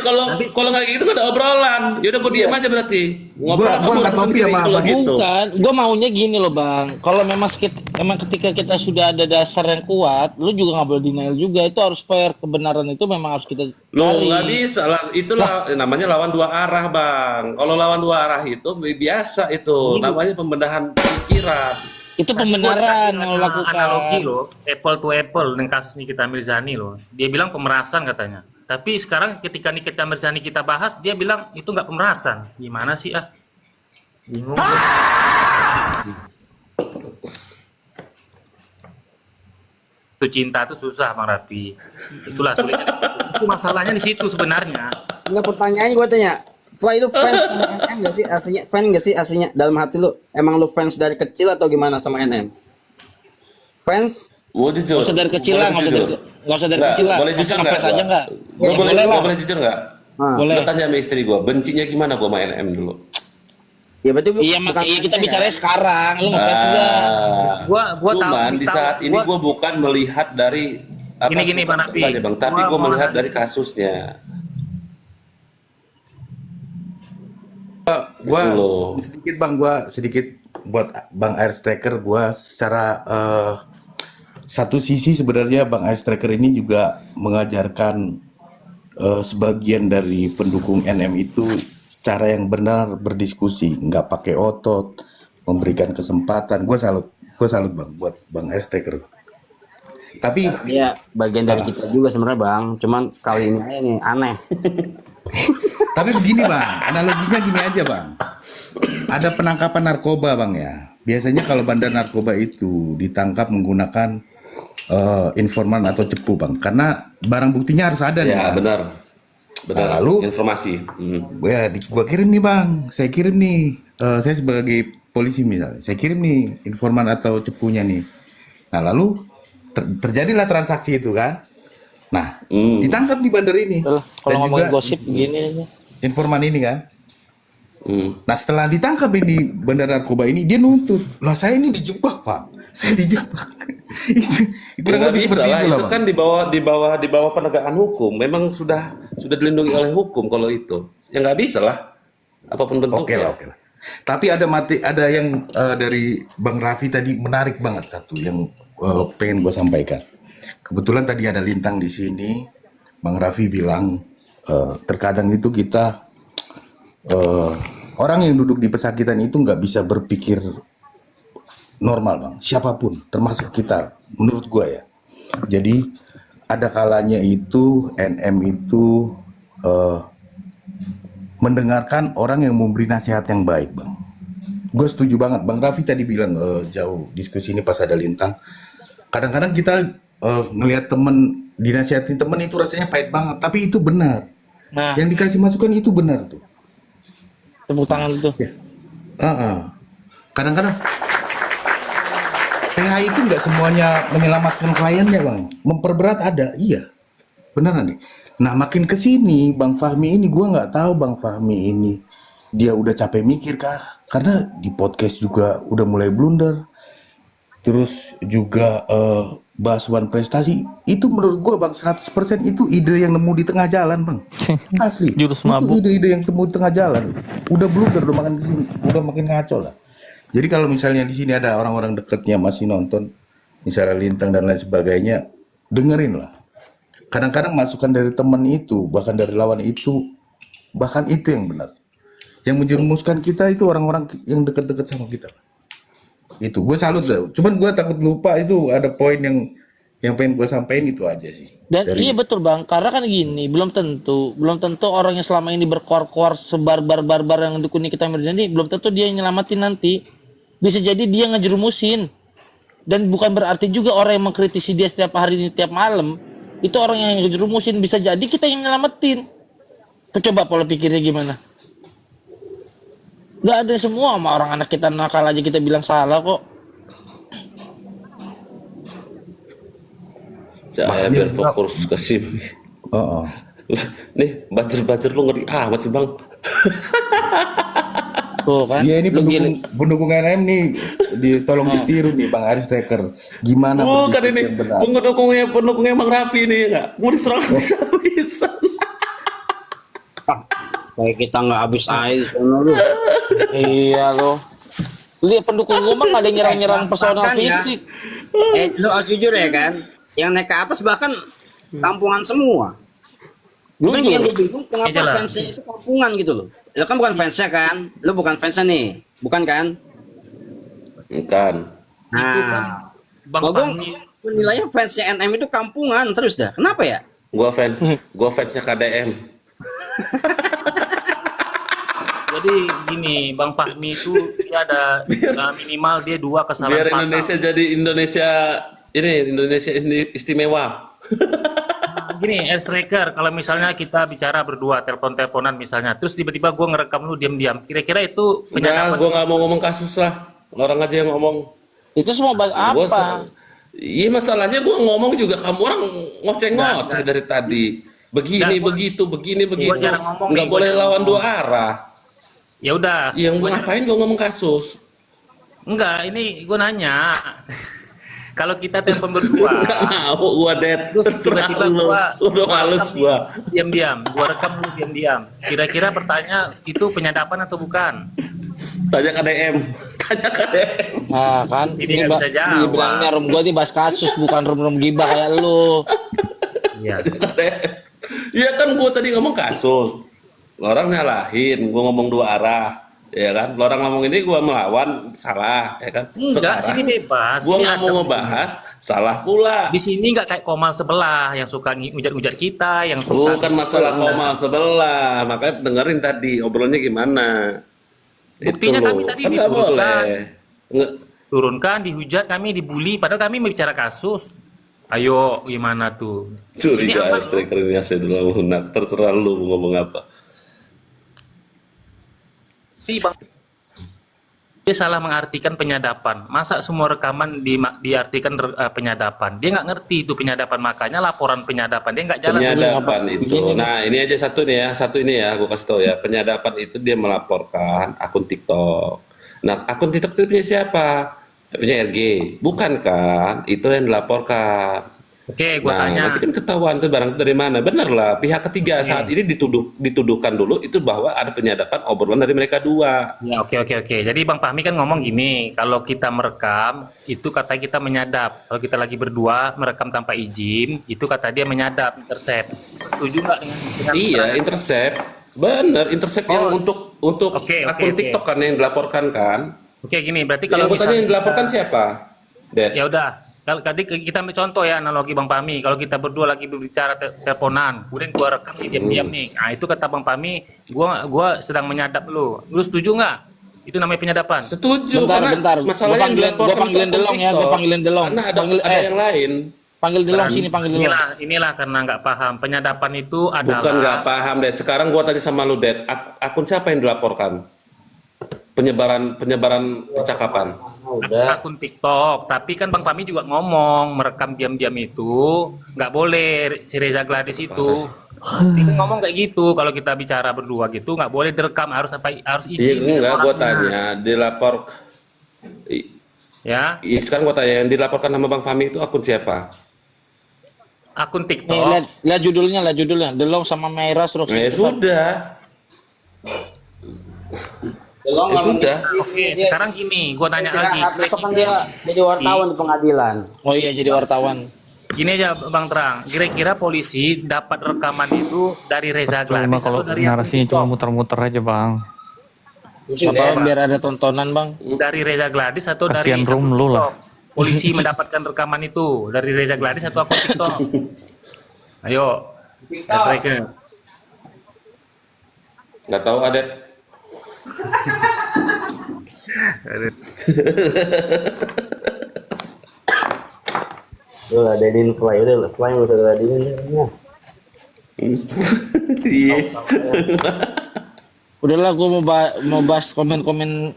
kalau nggak gitu kan ada obrolan. Yaudah gue diam aja berarti. Ngobrol Gua kamu angkat topi sama kalau Bang. gitu. Bukan, gue maunya gini loh bang. Kalau memang ketika kita sudah ada dasar yang kuat, lu juga nggak boleh denial juga. Itu harus fair, kebenaran itu memang harus kita Lo cari. nggak bisa lah, itulah namanya lawan dua arah bang. Kalau lawan dua arah itu biasa itu, namanya pembenahan pikiran. Itu tadi gua pembenaran kasih yang lo lakukan. analogi loh, apple to apple dengan kasus Nikita Mirzani loh. Dia bilang pemerasan katanya. Tapi sekarang ketika Nikita Mirzani kita bahas, dia bilang itu nggak pemerasan. Gimana sih ah? Bingung. Gua. Itu cinta tuh susah Bang Rapi. Itulah sulitnya. Itu masalahnya di situ sebenarnya. Enggak, pertanyaannya gue tanya, Fly lu fans sama NM gak sih aslinya? Fan gak sih aslinya? Dalam hati lu, emang lu fans dari kecil atau gimana sama NM? Fans? Gue jujur. Nggak usah dari kecil lah, nggak usah dari kecil lah. Boleh jujur nggak? Ngefans aja nggak? Gue boleh lah. boleh jujur nggak? Ah. Boleh. Lo tanya sama istri gue, bencinya gimana gue main NM dulu? Ya berarti Iya, iya kita bicara sekarang. Lu ngefans nggak? Gua tahu, Cuman di tahu. saat ini Gua- gue bukan melihat dari Gini, suka Bang Nafi. sukanya, bang, tapi Gua gue mau melihat dari analisis. kasusnya. gua Gitu loh. sedikit buat Bang Air Striker, gua secara satu sisi sebenarnya Bang Air Striker ini juga mengajarkan sebagian dari pendukung NM itu cara yang benar berdiskusi, nggak pakai otot, memberikan kesempatan. Gue salut Bang buat Bang Air Striker. Tapi ya bagian dari kita juga sebenarnya Bang, cuman kali ini aja nih aneh. Tapi begini Bang, analoginya gini aja Bang. Ada penangkapan narkoba Bang ya. Biasanya kalau bandar narkoba itu ditangkap menggunakan informan atau cepu Bang. Karena barang buktinya harus ada nih. Ya Bang. benar. Nah, lalu informasi. Gua kirim nih Bang. Saya kirim nih. Saya sebagai polisi misalnya. Saya kirim nih informan atau cepunya nih. Nah lalu terjadilah transaksi itu kan. Nah ditangkap di bandar ini. Kalau Dan ngomongin juga gosip begini aja. informan ini kan. Nah setelah ditangkap ini bandar narkoba ini, dia nuntut, lah saya ini dijebak Pak, saya dijebak. itu kurang Nggak lebih bisa seperti lah, itu lah itu Bang. kan di bawah penegakan hukum. Memang sudah dilindungi oleh hukum kalau itu. Ya nggak bisa lah, apapun bentuknya. Oke lah. Tapi ada yang dari Bang Raffi tadi menarik banget satu yang pengen gue sampaikan. Kebetulan tadi ada Lintang di sini, Bang Raffi bilang terkadang itu kita orang yang duduk di pesakitan itu nggak bisa berpikir normal Bang, siapapun termasuk kita menurut gua ya. Jadi ada kalanya itu NM itu mendengarkan orang yang memberi nasihat yang baik Bang. Gue setuju banget Bang Raffi tadi bilang jauh diskusi ini pas ada Lintang. Kadang-kadang kita ngelihat temen dinasihatin temen itu rasanya pahit banget, tapi itu benar. Nah, Yang dikasih masukan itu benar tuh. tepuk tangan tuh. Ya. Kadang-kadang PH itu nggak semuanya menyelamatkan kliennya Bang, memperberat ada, iya, beneran nih. Nah makin kesini Bang Fahmi ini, gua nggak tahu Bang Fahmi ini dia udah capek mikir kah? Karena di podcast juga udah mulai blunder, terus juga bahasuan prestasi itu menurut gua Bang 100% itu ide yang nemu di tengah jalan Bang, asli. Jurus Itu mabuk. ide-ide yang temu di tengah jalan, udah blunder, udah makin kesini, udah makin ngaco lah. Jadi kalau misalnya di sini ada orang-orang dekatnya masih nonton, misalnya Lintang dan lain sebagainya, dengerin lah. Kadang-kadang masukan dari teman itu, bahkan dari lawan itu, Bahkan itu yang benar. Yang menjerumuskan kita itu orang-orang yang dekat-dekat sama kita. Itu gue salut deh. Cuman gue takut lupa itu ada poin yang pengen gue sampaikan itu aja sih. Dan iya betul bang, karena kan gini, belum tentu orang yang selama ini berkor-kor sebar-bar yang dukuni kita berjanji, belum tentu dia yang nyelamatin nanti. Bisa jadi dia ngejerumusin. Dan bukan berarti juga orang yang mengkritisi dia setiap hari ini, tiap malam, itu orang yang ngejerumusin. Bisa jadi kita yang nyelamatin. Coba pola pikirnya gimana? Gak ada semua sama orang anak kita nakal aja kita bilang salah kok. Saya biar fokus ke sini. Oh. Nih, bacer-bacer lu ngeri amat sih bang. Tuh kan. Iya, ini pendukung NM nih tolong ditiru nih Bang Aris Tracker. Gimana Bukan berdiskusi ini yang benar? pendukungnya Bang Rapi nih ya nggak? Mau diserang bisa. Kayak kita nggak habis air sono lu. Iya loh. Lihat pendukung gua mah nggak ada yang nyerang-nyerang personal Bahkan ya, fisik. lu harus jujur ya kan, yang naik ke atas bahkan kampungan semua. Cuman yang gue bingung kenapa Iyalah. fansnya itu kampungan gitu loh. Lu kan bukan fansnya kan, lu bukan fansnya nih, bukan kan? Bukan. Nah, Bang Bagong Fahmi, menilainya fansnya NM itu kampungan terus dah. Kenapa ya? Gua fansnya KDM. jadi gini, Bang Fahmi itu dia ada minimal dia 2 kesalahan Biar fatal. Indonesia jadi Indonesia istimewa. Gini, Air Striker, kalau misalnya kita bicara berdua, telepon-teleponan misalnya, terus tiba-tiba gue ngerekam lu diam-diam, kira-kira itu Nah, penyadapan? gua nggak mau ngomong kasus lah. Orang aja yang ngomong. Itu semua bahas Gua apa? Iya masalahnya gua ngomong juga kamu orang ngoceh-ngoceh dari tadi. Begini, Nggak, begitu, begini, begitu. jarang ngomong Nggak nih, boleh gua jarang lawan ngomong. 2 arah. Ya udah. Yang Gua- ngapain gua ngomong kasus? Enggak, ini gue nanya. Kalau kita telepon berdua, Nggak mau gua terus terserah tiba-tiba lu. gua Udah males rekam gua. nih, diam-diam, gua rekam lu diam-diam. Kira-kira bertanya itu penyadapan atau bukan? Tanya KDM. Tanya KDM. Nah kan, Ini nggak bisa jawab. dibilangnya room gua nih bahas kasus, bukan room gibah kayak lu. Iya. Iya kan gua tadi ngomong kasus. Orang nyalahin, gua ngomong 2 arah. Ya kan, orang ngomong ini gua melawan, salah, ya kan. Enggak, sini bebas. Gua Sini nggak ada mau di ngebahas, salah pula. Di sini nggak kayak Komal sebelah yang suka ngujar-ngujar kita, yang suka Bukan masalah komal sebelah, makanya dengerin tadi obrolannya gimana. Buktinya Itu kami loh. tadi Kan nggak diturunkan. boleh. turunkan, dihujat, kami dibully, padahal kami bicara kasus. Ayo, gimana tuh? Sini Curiga aman, striker ini saya dulu lunak, terserah lu mau ngomong apa. Si Bang, dia salah mengartikan penyadapan. Masa semua rekaman diartikan penyadapan? Dia nggak ngerti itu penyadapan, makanya laporan penyadapan dia nggak jalan. Penyadapan itu. Nah, ini aja satu nih ya, aku kasih tahu ya. Penyadapan itu dia melaporkan akun TikTok. Nah, akun TikTok itu punya siapa? Punya RG. Bukan kan? Itu yang dilaporkan. Oke, gua tanya. Nanti kan ketahuan itu barang dari mana. Bener lah, pihak ketiga saat ini dituduhkan dulu itu bahwa ada penyadapan obrolan dari mereka dua. Ya, oke. Jadi Bang Fahmi kan ngomong gini, kalau kita merekam, itu kata kita menyadap. Kalau kita lagi berdua merekam tanpa izin, itu kata dia menyadap, intercept. Setuju nggak dengan Iya, intercept. Bener, intercept yang untuk Oke, akun oke. TikTok kan yang dilaporkan kan. Oke, gini, berarti kalau Yang misalnya yang dilaporkan siapa? Det. ya udah, kalau tadi kita ambil contoh ya analogi Bang Fahmi, kalau kita berdua lagi berbicara teleponan, kemudian gua rekam nih diam-diam nih. Nah, itu kata Bang Fahmi, gua sedang menyadap lu. Lu setuju nggak? Itu namanya penyadapan. Setuju. Bentar. Masalah Gua panggilin Delong ya, gua panggilin Delong. Karena ada yang lain. Panggil Delong sini, panggil Delong. Inilah karena nggak paham. Penyadapan itu adalah Bukan nggak paham, Det. Sekarang gua tanya sama lu, Det. Akun siapa yang dilaporkan? Penyebaran percakapan. akun TikTok. Tapi kan Bang Fahmi juga ngomong merekam diam-diam itu nggak boleh. Si Reza Gladys itu dia kan ngomong kayak gitu. Kalau kita bicara berdua gitu nggak boleh direkam, harus Iya, izin. enggak, gua orangnya. tanya, Ya, sekarang gua tanya, yang dilaporkan sama Bang Fahmi itu akun siapa? akun Nih, TikTok. lihat judulnya. Delong sama Meira suruh Ya sudah. Delong Ya ngomong sudah. Oke, sekarang gini, gua tanya lagi. besok kan dia jadi wartawan di pengadilan. Oh iya, jadi wartawan. Gini aja Bang Terang, kira-kira polisi dapat rekaman itu dari Reza Betul, Bang, Gladys kalau atau dari akun narasinya cuma TikTok? muter-muter aja, Bang. Apa biar ada tontonan, Bang? Dari Reza Gladys atau dari Kasihan akun Rum lu lah. TikTok? Polisi mendapatkan rekaman itu dari Reza Gladys atau akun TikTok? Ayo, Mas Striker. Nggak tahu ada. Lu ladenin Fly, udah Fly nggak usah ladenin ya. Iya. Udahlah, gue mau bahas komen-komen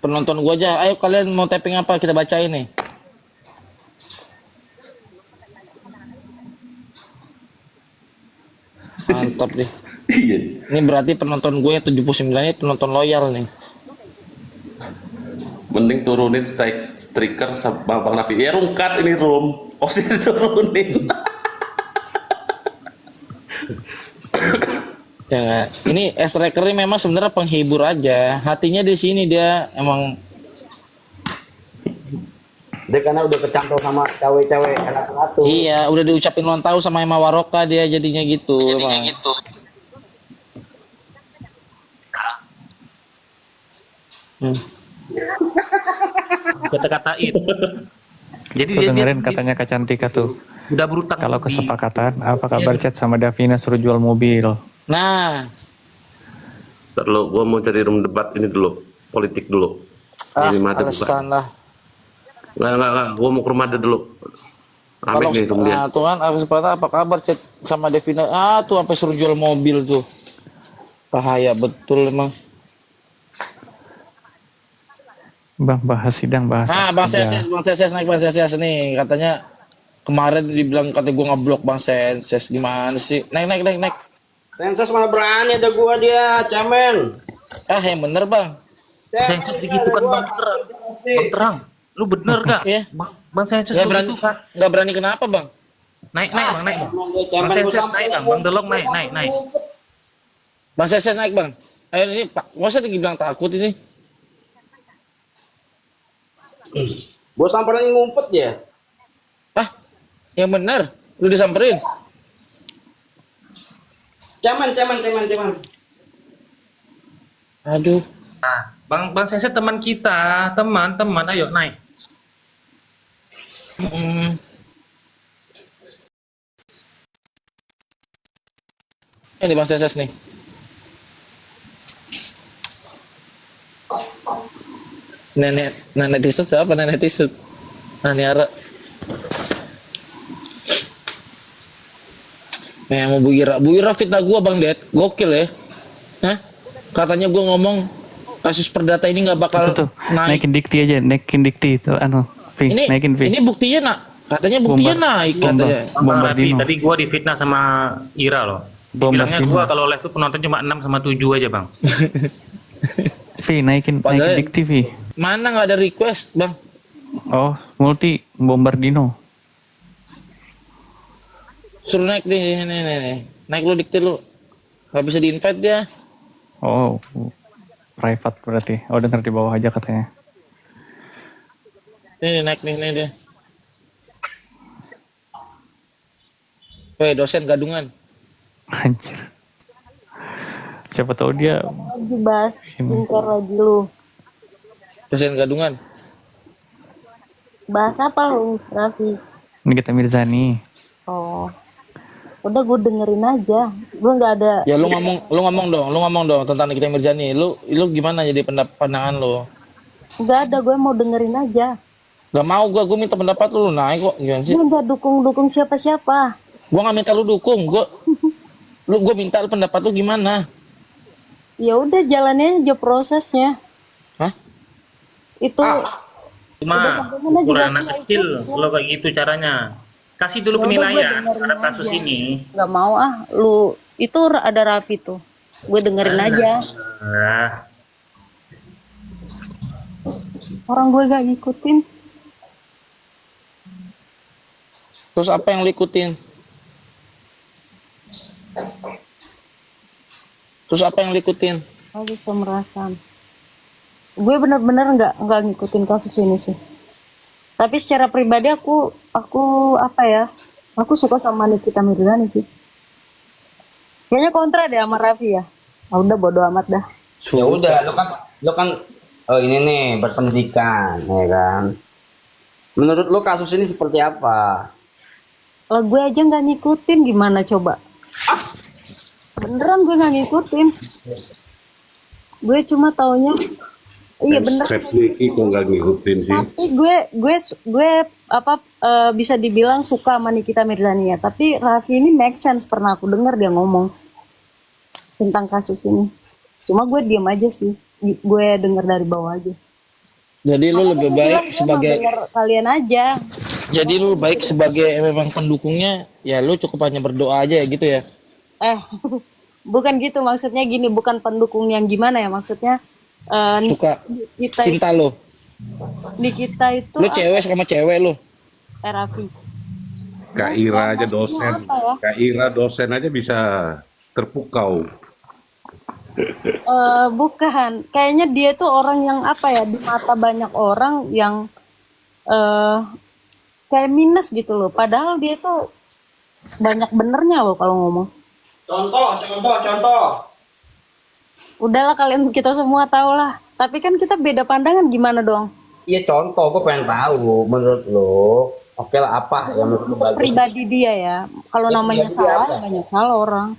penonton gue aja. Ayo kalian mau tapping apa? Kita bacain nih. Mantap deh. Iya. Ini berarti penonton gue 79 ini penonton loyal nih. Mending turunin striker sama Bang Napi. Ya rungkat ini Rum. Oh sih turunin. Ya, ini striker ini memang sebenarnya penghibur aja. Hatinya di sini dia emang. Dia karena udah kecantol sama cewek-cewek anak satu. Iya, udah diucapin ulang tahun sama Emma Waroka dia jadinya gitu. Kata-katain. Jadi Tuh dengerin katanya Kak Cantika tuh. udah berutang Kalau budi. kesepakatan, apa kabar chat sama Davina suruh jual mobil? Nah, Ntar lo, gua mau cari room debat ini dulu, politik dulu. Ini mati buka. alasan lah. Enggak. Gua mau ke rumah dia dulu. Rame Kalau nih room dia. tuh kan apa kabar chat sama Devina? Tuh sampai suruh jual mobil tuh. Bahaya betul emang. Bang, bahas sidang, bahas. Bang aja. Seses naik Bang Seses nih. Katanya kemarin dibilang kata gua ngeblok Bang Seses, gimana sih? Naik. Senses mana berani ada gua dia, cemen. Yang bener Bang. Sensus begitu kan Bang Terang. Bang Terang, lu bener gak? Iya. Bang Sensus Nggak berani, begitu kan? nggak berani kenapa Bang? Naik Bang, naik Bang. Emang dia Bang cemen gua Sensus sampai naik Bang, Bang Delong naik. Bang Seses naik Bang. Ayo ini Pak, nggak usah dibilang takut ini. Gua samperin ngumpet ya. Yang bener, lu disamperin. Cemen. Aduh. Bang Sensus teman kita, teman, ayo naik. Ini Bang Seses nih. Nenek tisut siapa? Nenek tisut. Naniara. Mau Bu Ira fitnah gua Bang Det. Gokil ya. Hah? Katanya gua ngomong kasus perdata ini nggak bakal Tuh, naik. naikin dikti aja, naikin dikti itu Vi, naikin Vi. Ini buktinya katanya buktinya naik katanya. Bang Rapi, Bombardino. tadi gua difitnah sama Ira loh. Bilangnya Bombardino. gua kalau live tuh penonton cuma 6 sama 7 aja Bang. Vi, naikin Padahal- dikti Vi. Mana nggak ada request Bang? Oh, multi Bombardino. Suruh naik nih. Naik lu diktir lu. Nggak bisa di-invite dia. Oh, private berarti. Oh, denger di bawah aja katanya. Nih naik nih dia. Weh, dosen gadungan. Anjir. Siapa tahu dia Lagi bahas skincare lagi lu. Dosen gadungan. Bahas apa lu, Raffi? Nikita Mirzani. Oh. Udah gue dengerin aja. Gue nggak ada. Ya lu ngomong dong tentang Nikita Mirzani. Lu gimana jadi pandangan lu? Nggak ada, gue mau dengerin aja. Gak mau gua minta pendapat lu naik kok. Gimana sih? Gue nggak dukung siapa-siapa. Gua nggak minta lu dukung. Gua minta lu pendapat lu gimana? Ya udah jalanin aja prosesnya. Hah? Itu Cuma sampainya juga ukuran anak aku kecil ikut. kalau kayak gitu caranya. Kasih dulu Ya udah, penilaian gua dengerin terhadap kasus aja. ini. nggak mau lu itu ada Raffi tuh. Gue dengerin aja. Nah, Orang gue gak ngikutin. Terus apa yang lu ikutin? Habis pemerasan. Gue bener-bener nggak ngikutin kasus ini sih. Tapi secara pribadi aku apa ya? Aku suka sama Nikita Mirzani sih. Kayaknya kontra deh sama Raffi ya. Ah, udah bodo amat dah. Ya udah, lu kan ini nih berpendidikan, ya kan. Menurut lu kasus ini seperti apa? Lah gue aja nggak ngikutin, gimana coba? Beneran gue nggak ngikutin. Gue cuma taunya, iya bener. Niki kok nggak ngikutin sih? Tapi gue apa bisa dibilang suka sama Nikita Mirzani ya. Tapi Raffi ini make sense, pernah aku dengar dia ngomong tentang kasus ini. Cuma gue diam aja sih. Gue dengar dari bawah aja. Jadi lu lebih baik sebagai kalian aja. Jadi lu baik sebagai memang pendukungnya, ya lu cukup hanya berdoa aja ya gitu ya. Bukan gitu maksudnya, gini, bukan pendukung yang gimana ya maksudnya. Suka Nikita, cinta lu. Nikita itu Lu cewek sama cewek lu. Raffi. Kak Ira aja dosen, Apa ya? Kak Ira dosen aja bisa terpukau. Bukan, kayaknya dia tuh orang yang apa ya, di mata banyak orang yang kayak minus gitu loh. Padahal dia tuh banyak benernya loh kalau ngomong. Contoh. Udahlah, kalian kita semua tahu lah. Tapi kan kita beda pandangan, gimana dong? Iya contoh, gue pengen tahu menurut lo. Oke lah, apa yang menurut lo bagus? Pribadi dia ya. Kalau Ya, namanya pribadi salah, apa? ya banyak salah orang.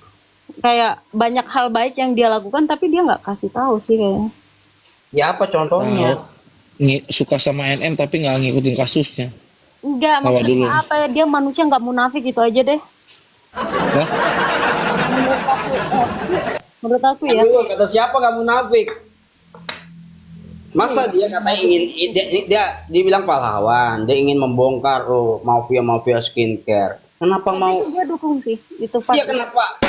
Kayak banyak hal baik yang dia lakukan, tapi dia nggak kasih tahu sih kayaknya. Ya apa contohnya? Suka sama NM tapi nggak ngikutin kasusnya. Enggak, Tawa maksudnya dulu. apa ya? Dia manusia nggak munafik, itu aja deh. Hah? Menurut aku ya. Dulu kata siapa gak munafik? Masa dia katanya dia bilang pahlawan, dia ingin membongkar mafia skincare. Kenapa Tapi mau? itu gue dukung sih. Itu pas. Iya kenapa?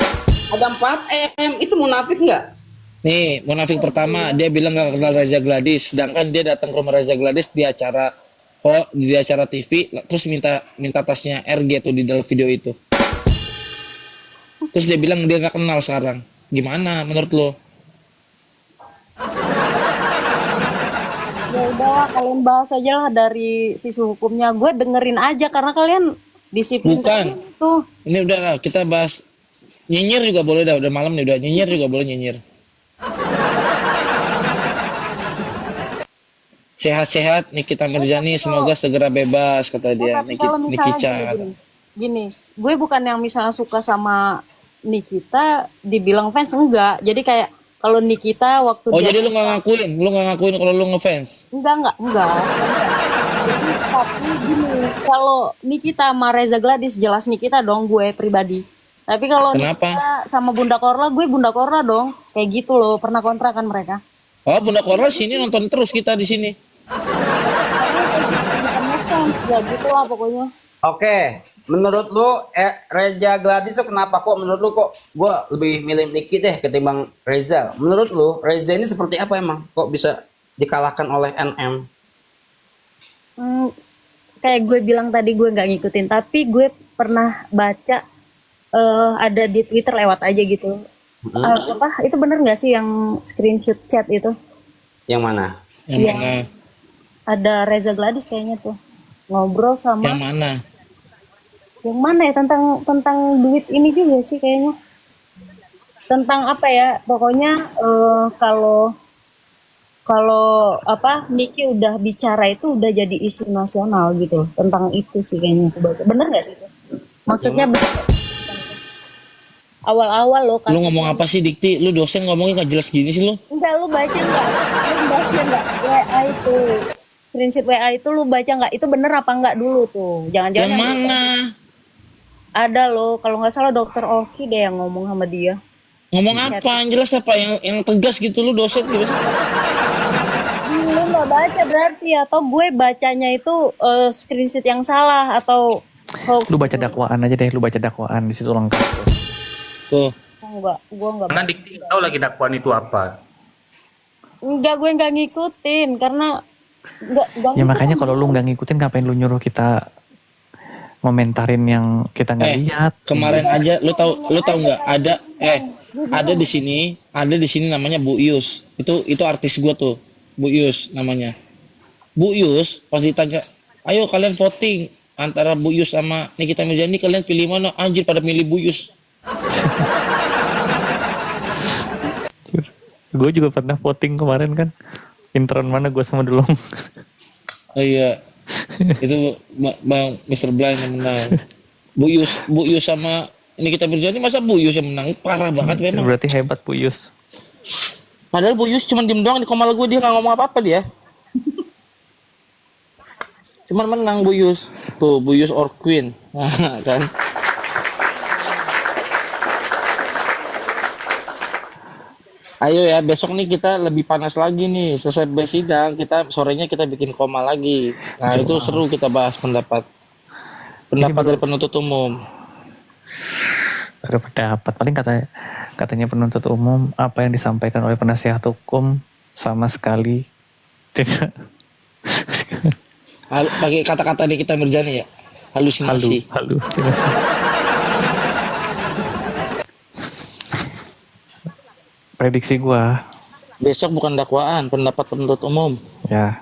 Ada 4M itu munafik nggak? Nih, munafik pertama dia bilang nggak kenal Reza Gladys, sedangkan dia datang ke rumah Reza Gladys di acara TV, terus minta tasnya RG tuh di dalam video itu. Terus dia bilang dia nggak kenal sekarang. Gimana menurut lo? Ya udahlah, kalian bahas aja lah dari sisi hukumnya. Gue dengerin aja karena kalian disiplin Bukan. tuh. Ini udah lah, kita bahas nyinyir juga boleh dah, udah malam nih, udah nyinyir juga boleh nyinyir. Sehat-sehat Nikita Mirzani, semoga segera bebas kata dia. Tapi kalau misalnya gini, gue bukan yang misalnya suka sama Nikita dibilang fans, enggak. Jadi kayak kalau Nikita waktu Oh jadi lu nggak ngakuin kalau lu ngefans? enggak. Jadi, tapi gini, kalau Nikita sama Reza Gladys jelas Nikita dong, gue pribadi. Tapi kalau Kenapa? Nikita sama Bunda Korla, gue Bunda Korla dong. Kayak gitu loh, pernah kontrak kan mereka. Oh Bunda Korla sini nonton terus kita di sini. Ya gitu lah pokoknya. Oke, menurut lu Reza Gladys tuh kenapa kok menurut lu kok gua lebih milih Niki deh ketimbang Reza? Menurut lu Reza ini seperti apa emang? Kok bisa dikalahkan oleh NM? Kayak gue bilang tadi, gue nggak ngikutin, tapi gue pernah baca ada di Twitter lewat aja gitu. Apa itu bener nggak sih yang screenshot chat itu? Yang mana? Yang Iya. mana? Ada Reza Gladys kayaknya tuh ngobrol sama Yang mana? yang mana ya, tentang duit ini juga sih kayaknya. Tentang apa ya? Pokoknya kalau apa Niki udah bicara itu udah jadi isu nasional gitu. Tentang itu sih kayaknya aku baca. Bener nggak sih itu? Maksudnya awal-awal lo Lu ngomong apa sih Dikti? Lu dosen ngomongnya nggak jelas gini sih lu? Enggak, lu baca nggak WA itu, screenshot WA itu lu baca nggak? Itu bener apa enggak dulu tuh? Jangan-jangan Yang mana? ada lo, kalau nggak salah Dokter Oki deh yang ngomong sama dia. Ngomong apa? Yang jelas apa? Yang tegas gitu lu dosen gitu. Lu nggak baca berarti, atau gue bacanya itu screenshot yang salah atau hoax? Lu baca dakwaan aja deh, lu baca dakwaan di situ lengkap. Tuh. Enggak, gue enggak. Karena Dikti tahu lagi dakwaan itu apa. Enggak, gue nggak ngikutin karena enggak Ya ngikutin. makanya kalau lu nggak ngikutin, ngapain lu nyuruh kita ngomentarin yang kita nggak lihat? Kemarin aja lu tahu nggak ada di sini namanya Bu Yus. Itu artis gua tuh. Bu Yus namanya. Bu Yus pas ditanya, "Ayo kalian voting. antara Bu Yus sama Nikita Mirzani, kalian pilih mana? Anjir, pada milih Bu Yus. Gue juga pernah voting kemarin kan. Intern mana gue sama Dulong. Oh iya, itu Bang Mr. Blind yang menang. Bu Yus sama Nikita Mirzani, masa Bu Yus yang menang? Parah banget memang. Berarti hebat Bu Yus. Padahal Bu Yus cuma diem doang di komal gue, dia nggak ngomong apa-apa dia. Cuman menang Bu Yus. Tuh, Bu Yus or Queen. Nah, kan. Ayo ya, besok nih kita lebih panas lagi nih. Selesai sidang, sorenya kita bikin koma lagi. Nah, itu seru kita bahas pendapat dari penuntut umum. Baru pendapat. Paling katanya penuntut umum, apa yang disampaikan oleh penasihat hukum sama sekali tidak. Pakai kata-kata Nikita Mirzani ya, halusinasi. Halu. Prediksi gua Besok bukan dakwaan, pendapat penuntut umum. ya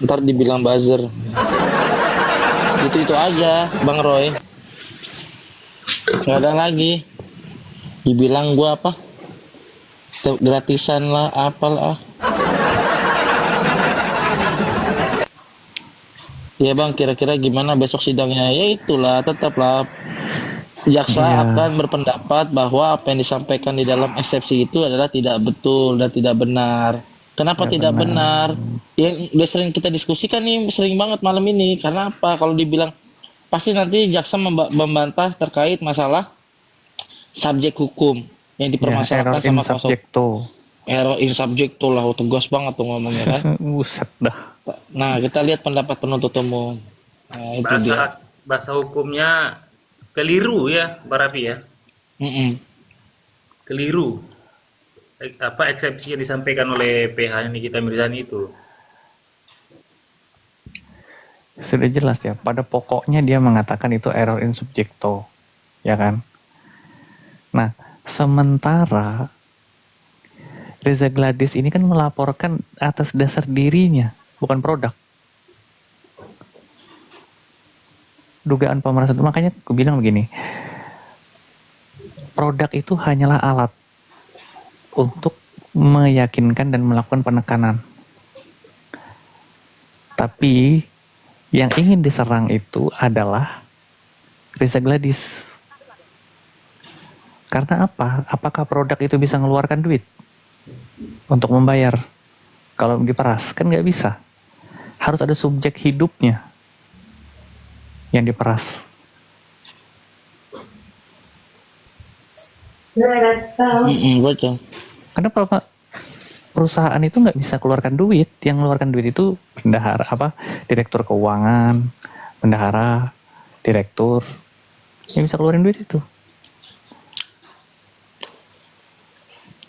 Ntar dibilang buzzer. Itu aja, Bang Roy. Gak ada lagi. Dibilang gua apa? Gratisan lah, apalah. Ya Bang, kira-kira gimana besok sidangnya? Ya itulah, tetaplah jaksa akan berpendapat bahwa apa yang disampaikan di dalam eksepsi itu adalah tidak betul dan tidak benar. Kenapa tidak benar? Ya udah sering kita diskusikan nih, sering banget malam ini. Karena apa? Kalau dibilang pasti nanti jaksa membantah terkait masalah subjek hukum yang dipermasalahkan sama kuasa hukum. Error in subjecto lah, tegas banget tuh ngomongnya kan. Buset dah. Nah, kita lihat pendapat penuntut umum. Nah, itu dia. Bahasa hukumnya keliru ya, Mbak Rapi ya. Keliru. Apa eksepsi yang disampaikan oleh PH Nikita Mirzani itu? Sudah jelas ya. Pada pokoknya dia mengatakan itu error in subjecto, ya kan? Nah, sementara Reza Gladys ini kan melaporkan atas dasar dirinya, bukan produk. Dugaan pemerasan, makanya aku bilang begini, produk itu hanyalah alat untuk meyakinkan dan melakukan penekanan. Tapi yang ingin diserang itu adalah Reza Gladys. Karena apa? Apakah produk itu bisa mengeluarkan duit untuk membayar kalau diperas? Kan nggak bisa. Harus ada subjek hidupnya yang diperas. Betul. Kenapa Pak? Perusahaan itu nggak bisa keluarkan duit. Yang mengeluarkan duit itu bendahara, direktur keuangan, bendahara, direktur, yang bisa keluarin duit itu.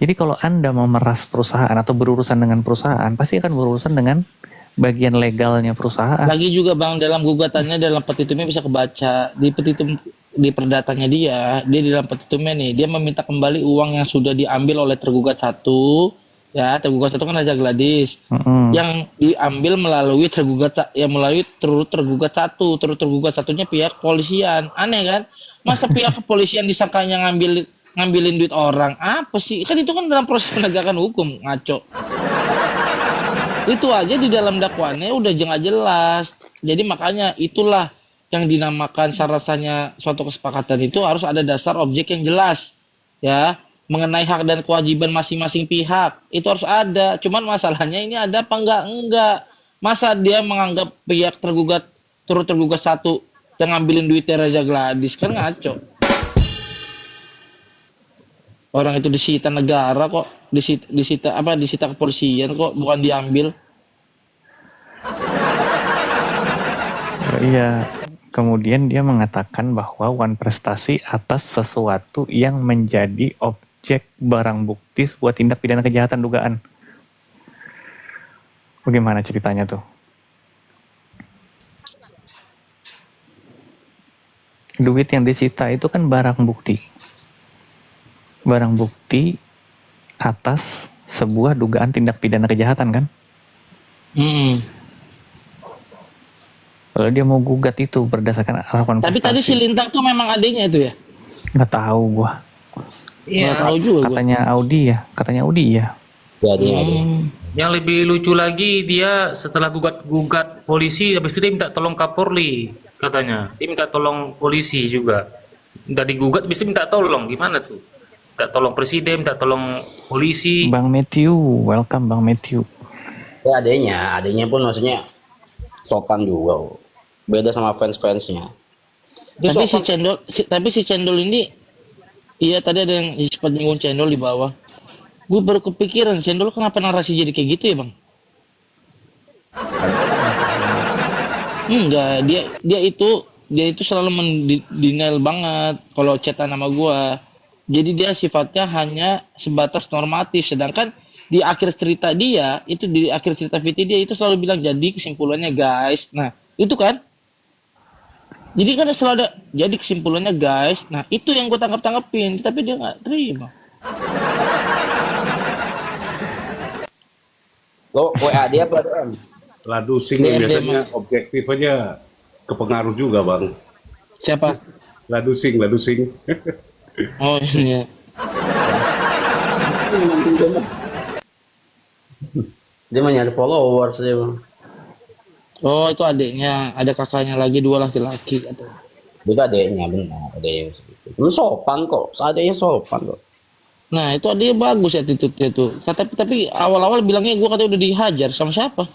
Jadi kalau Anda mau meras perusahaan atau berurusan dengan perusahaan, pasti akan berurusan dengan bagian legalnya perusahaan. Lagi juga Bang, dalam gugatannya, dalam petitumnya bisa kebaca. Di petitum, di perdatanya dia di dalam petitumnya nih, dia meminta kembali uang yang sudah diambil oleh tergugat satu. Ya, tergugat satu kan Reza Gladys. Yang diambil melalui melalui tergugat satu. Tergugat satunya pihak kepolisian. Aneh kan? Masa pihak kepolisian disangkanya ngambilin duit orang? Apa sih? Kan itu kan dalam proses penegakan hukum, ngaco. Itu aja di dalam dakwaannya udah jelas. Jadi makanya itulah yang dinamakan syaratnya suatu kesepakatan itu harus ada dasar objek yang jelas. Ya, mengenai hak dan kewajiban masing-masing pihak. Itu harus ada. Cuman masalahnya ini ada apa enggak? Masa dia menganggap pihak tergugat satu yang ngambilin duitnya Reza Gladys, kan ngaco. Orang itu disita negara kok, disita kepolisian kok, bukan diambil. Iya. Kemudian dia mengatakan bahwa Wan prestasi atas sesuatu yang menjadi objek barang bukti sebuah tindak pidana kejahatan dugaan. Bagaimana ceritanya tuh? Duit yang disita itu kan barang bukti. Barang bukti atas sebuah dugaan tindak pidana kejahatan kan. Kalau dia mau gugat itu berdasarkan harapan Tapi tadi si prestasi. Lintang tuh memang adiknya itu ya? Nggak tahu gua. Nggak tahu juga gua. Katanya Audi ya. Ya, dia ada. Yang lebih lucu lagi, dia setelah gugat polisi, habis itu dia minta tolong Kapolri katanya. Dia minta tolong polisi juga. Udah digugat, habis itu minta tolong. Gimana tuh? Minta tolong presiden, minta tolong polisi. Bang Matthew, welcome Bang Matthew. Ya adanya pun maksudnya sopan juga. Beda sama fans-fansnya. Dia Tapi sopan. si Cendol ini, iya tadi ada yang sempat nyinggung Cendol di bawah. Gue baru kepikiran, Cendol kenapa narasi jadi kayak gitu ya bang? Enggak, dia itu selalu mendenial banget kalau chatan nama gua. Jadi dia sifatnya hanya sebatas normatif, sedangkan di akhir cerita dia itu di akhir cerita VT dia itu selalu bilang jadi kesimpulannya guys. Nah, itu kan. Jadi kan selalu ada jadi kesimpulannya guys. Nah, itu yang gua tangkapin, tapi dia nggak terima. Lo WA dia apa DM? Ladusing DM. biasanya objektif aja kepengaruh juga bang. Siapa? Ladusing. Oh iya. Dia mau nyari followers dia bang. Oh itu adiknya, ada kakaknya lagi 2 laki-laki katanya. Itu adeknya benar, adeknya segitu. Cuma sopan kok, seadanya sopan kok. Nah itu adiknya bagus attitude-nya tuh. Tapi awal-awal bilangnya gua katanya udah dihajar sama siapa?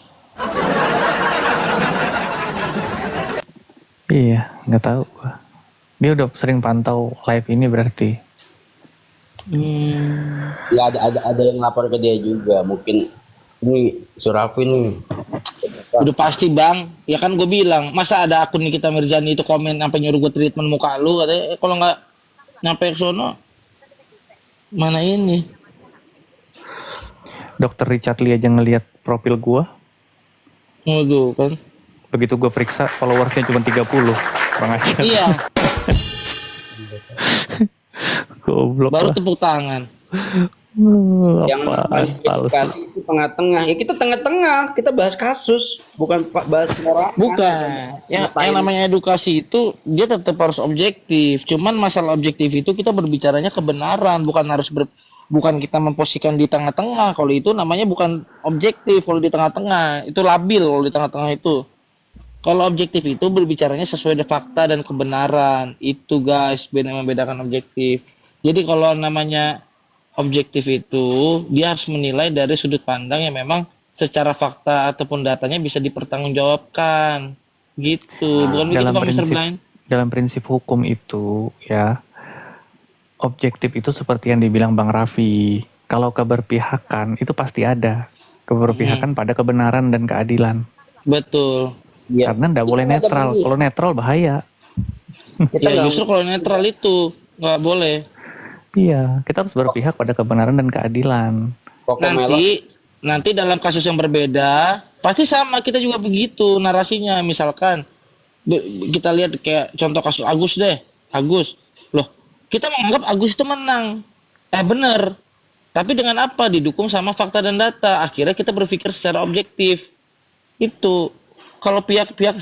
Iya, nggak tahu gua. Dia udah sering pantau live ini berarti. Ya ada yang lapor ke dia juga, mungkin ini Surafi nih. Udah pasti bang, ya kan gue bilang masa ada akun Nikita Mirzani itu komen sampai nyuruh gue treatment muka lu katanya, kalau nggak nyampe ke sono mana ini. Dr. Richard Lee aja ngelihat profil gua. Waduh kan. Begitu gua periksa followersnya cuma 30. Bang aja. Iya, Goblok baru lah. tepuk tangan. Yang namanya edukasi itu tengah-tengah. Ya kita tengah-tengah, kita bahas kasus, bukan bahas perorangan. Bukan. Yang namanya edukasi itu dia tetap harus objektif. Cuman masalah objektif itu kita berbicaranya kebenaran, bukan kita memposisikan di tengah-tengah. Kalau itu namanya bukan objektif. Kalau di tengah-tengah itu labil. Kalau di tengah-tengah itu. Kalau objektif itu berbicaranya sesuai dengan fakta dan kebenaran. Itu guys, membedakan objektif. Jadi kalau namanya objektif itu dia harus menilai dari sudut pandang yang memang secara fakta ataupun datanya bisa dipertanggungjawabkan gitu, bukan begitu Pak Mr. Blind? Dalam prinsip hukum itu ya, objektif itu seperti yang dibilang Bang Raffi, kalau keberpihakan itu pasti ada keberpihakan pada kebenaran dan keadilan. Betul Ya. Karena nggak boleh netral. Kalau netral bahaya. ya justru kalau netral itu nggak boleh. Iya, kita harus berpihak pada kebenaran dan keadilan. Nanti dalam kasus yang berbeda pasti sama, kita juga begitu narasinya. Misalkan kita lihat kayak contoh kasus Agus deh. Agus loh, kita menganggap Agus itu menang, bener, tapi dengan apa? Didukung sama fakta dan data. Akhirnya kita berpikir secara objektif. Itu kalau pihak-pihak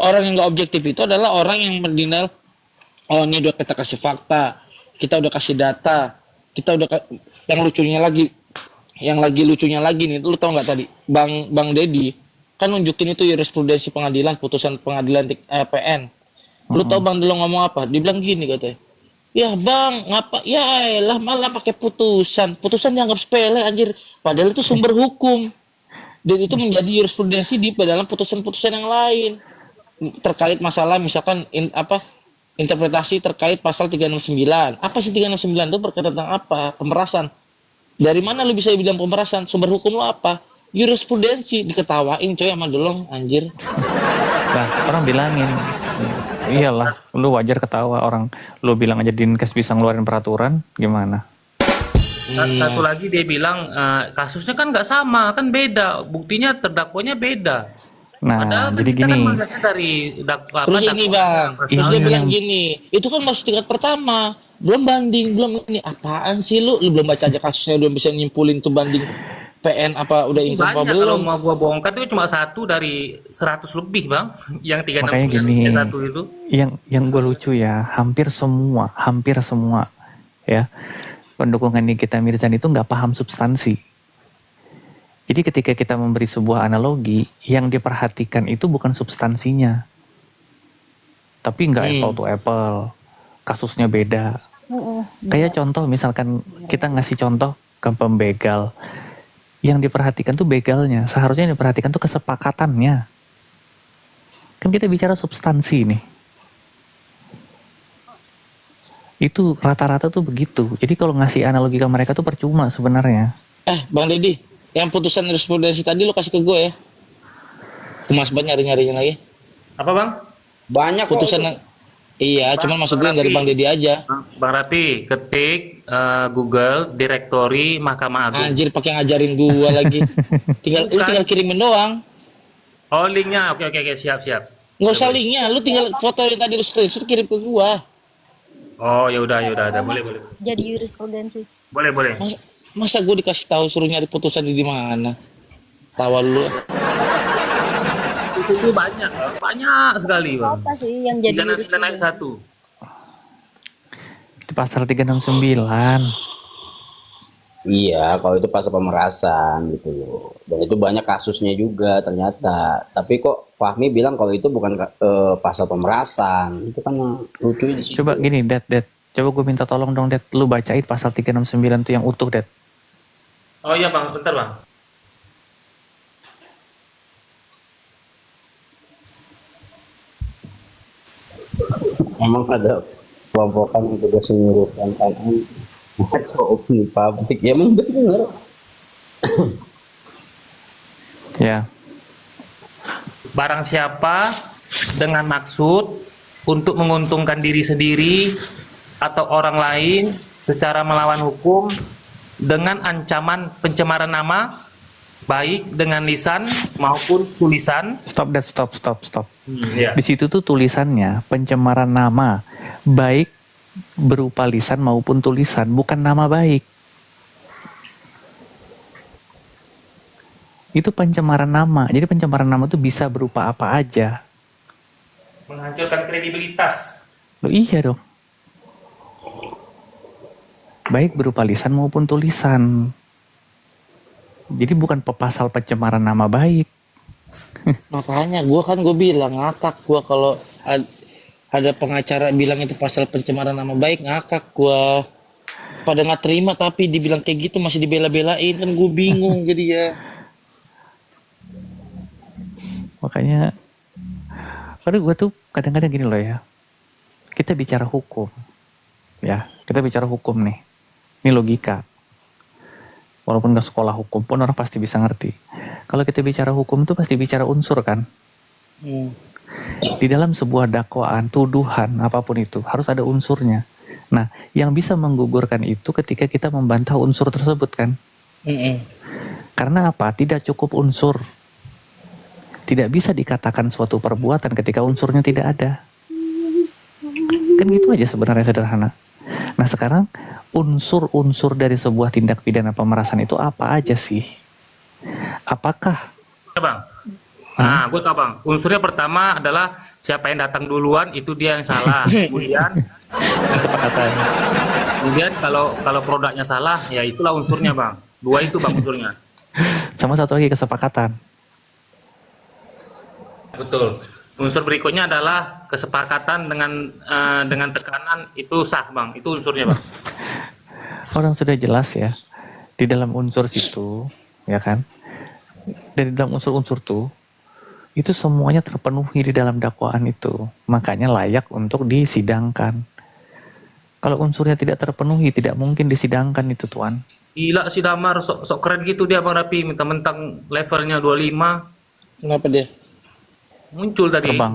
orang yang nggak objektif itu adalah orang yang mendenial. Oh ini udah kita kasih fakta, kita udah kasih data, kita udah yang lucunya lagi nih, lu tau nggak tadi Bang Dedi kan nunjukin itu jurisprudensi pengadilan, putusan pengadilan PN. Lu tau Bang Delo ngomong apa? Dibilang gini katanya, ya Bang ngapa ya elah malah pakai putusan dianggap sepele anjir, padahal itu sumber hukum dan itu menjadi jurisprudensi di dalam putusan-putusan yang lain terkait masalah misalkan interpretasi terkait pasal 369. Apa sih 369 itu berkaitan tentang apa? Pemerasan. Dari mana lu bisa bilang pemerasan? Sumber hukum lu apa? Jurisprudensi. Diketawain coy sama Delong anjir. Nah, orang bilangin, iyalah, lu wajar ketawa orang. Lu bilang aja Dinkes bisa ngeluarin peraturan, gimana? Satu lagi dia bilang kasusnya kan nggak sama, kan beda. Buktinya terdakwanya beda. Nah, Padahal kan jadi kita gini. kan melihatnya dari Terus ini Bang, terus dia bilang gini, itu kan masih tingkat pertama. Belum banding, belum ini apaan sih lu? Lu belum baca aja kasusnya belum bisa nyimpulin tuh banding PN apa udah Itu income apa banyak, kalau belum? mau gua bongkar itu cuma satu dari 100 lebih bang, yang Makanya 369 gini, satu itu. yang gue lucu ya, hampir semua ya pendukungan Nikita Mirzani itu nggak paham substansi. Jadi ketika kita memberi sebuah analogi, yang diperhatikan itu bukan substansinya, tapi nggak apple to apple, kasusnya beda. Kayak contoh misalkan kita ngasih contoh ke pembegal, yang diperhatikan tuh begalnya, seharusnya yang diperhatikan tuh kesepakatannya. Kan kita bicara substansi nih. Itu rata-rata tuh begitu. Jadi kalau ngasih analogi ke mereka tuh percuma sebenarnya. Bang Deddy, yang putusan jurisprudensi tadi lu kasih ke gue ya. Mas Ban nyari-nyariin lagi. Apa bang? Banyak kok Putusan itu. iya, Bang, cuman maksud gue Bang yang dari Rapi. Bang Deddy aja. Bang Rapi, ketik Google Direktori Mahkamah Agung. Anjir pakai ngajarin gua lagi. Lu Bukan. tinggal kirimin doang. Oh linknya, oke siap. Nggak usah linknya, lu tinggal foto yang tadi lu screenshot kirim ke gua. Oh ya udah, boleh. Jadi jurisprudensi. Boleh. Masa gua dikasih tahu suruh nyari putusan di mana? Tawa lu. Itu banyak sekali bang. Apa sih yang jadi 369 ayat 1. Itu pasal 369. Iya, kalau itu pasal pemerasan gitu loh. Dan itu banyak kasusnya juga ternyata. Tapi kok Fahmi bilang kalau itu bukan pasal pemerasan. Itu kan lucu di situ. Coba gini, Dad. Coba gue minta tolong dong, Dad. Lu bacain pasal 369 tuh yang utuh, Dad. Oh iya bang, bentar bang. Emang ada kelompokan yang tugas menyuruh PNN ngaco opini publik. Ya emang benar. Ya. Barang siapa dengan maksud untuk menguntungkan diri sendiri atau orang lain secara melawan hukum dengan ancaman pencemaran nama baik dengan lisan maupun tulisan. Stop, Dad. Stop. Iya. Di situ tuh tulisannya pencemaran nama baik berupa lisan maupun tulisan, bukan nama baik. Itu pencemaran nama. Jadi pencemaran nama itu bisa berupa apa aja. Menghancurkan kredibilitas. Loh iya dong. Baik berupa lisan maupun tulisan. Jadi bukan pasal pencemaran nama baik. Makanya gue bilang ngakak gua kalau ada pengacara bilang itu pasal pencemaran nama baik, ngakak gua. Pada nggak terima tapi dibilang kayak gitu masih dibela-belain, kan gue bingung jadi ya. Makanya pada gue tuh kadang-kadang gini loh ya. Kita bicara hukum. Ya, kita bicara hukum nih. Ini logika. Walaupun gak sekolah hukum pun orang pasti bisa ngerti. Kalau kita bicara hukum tuh pasti bicara unsur kan. Di dalam sebuah dakwaan, tuduhan, apapun itu harus ada unsurnya. Nah, yang bisa menggugurkan itu ketika kita membantah unsur tersebut kan. Karena apa? Tidak cukup unsur. Tidak bisa dikatakan suatu perbuatan ketika unsurnya tidak ada. Kan gitu aja sebenarnya, sederhana. Nah sekarang unsur-unsur dari sebuah tindak pidana pemerasan itu apa aja sih? Apakah? Ya bang. Nah, gue tau bang. Unsurnya pertama adalah siapa yang datang duluan itu dia yang salah. Kemudian kalau produknya salah, ya itulah unsurnya bang. 2 itu bang unsurnya. Sama satu lagi kesepakatan. Betul. Unsur berikutnya adalah kesepakatan dengan tekanan, itu sah bang. Itu unsurnya bang. Orang sudah jelas ya di dalam unsur situ, ya kan? Dari dalam unsur-unsur tuh itu semuanya terpenuhi di dalam dakwaan itu, makanya layak untuk disidangkan. Kalau unsurnya tidak terpenuhi, tidak mungkin disidangkan itu, Tuan. Gila si Damar, sok keren gitu dia bang Rapi, mentang-mentang levelnya 25. Kenapa dia? Muncul tadi. Terbang.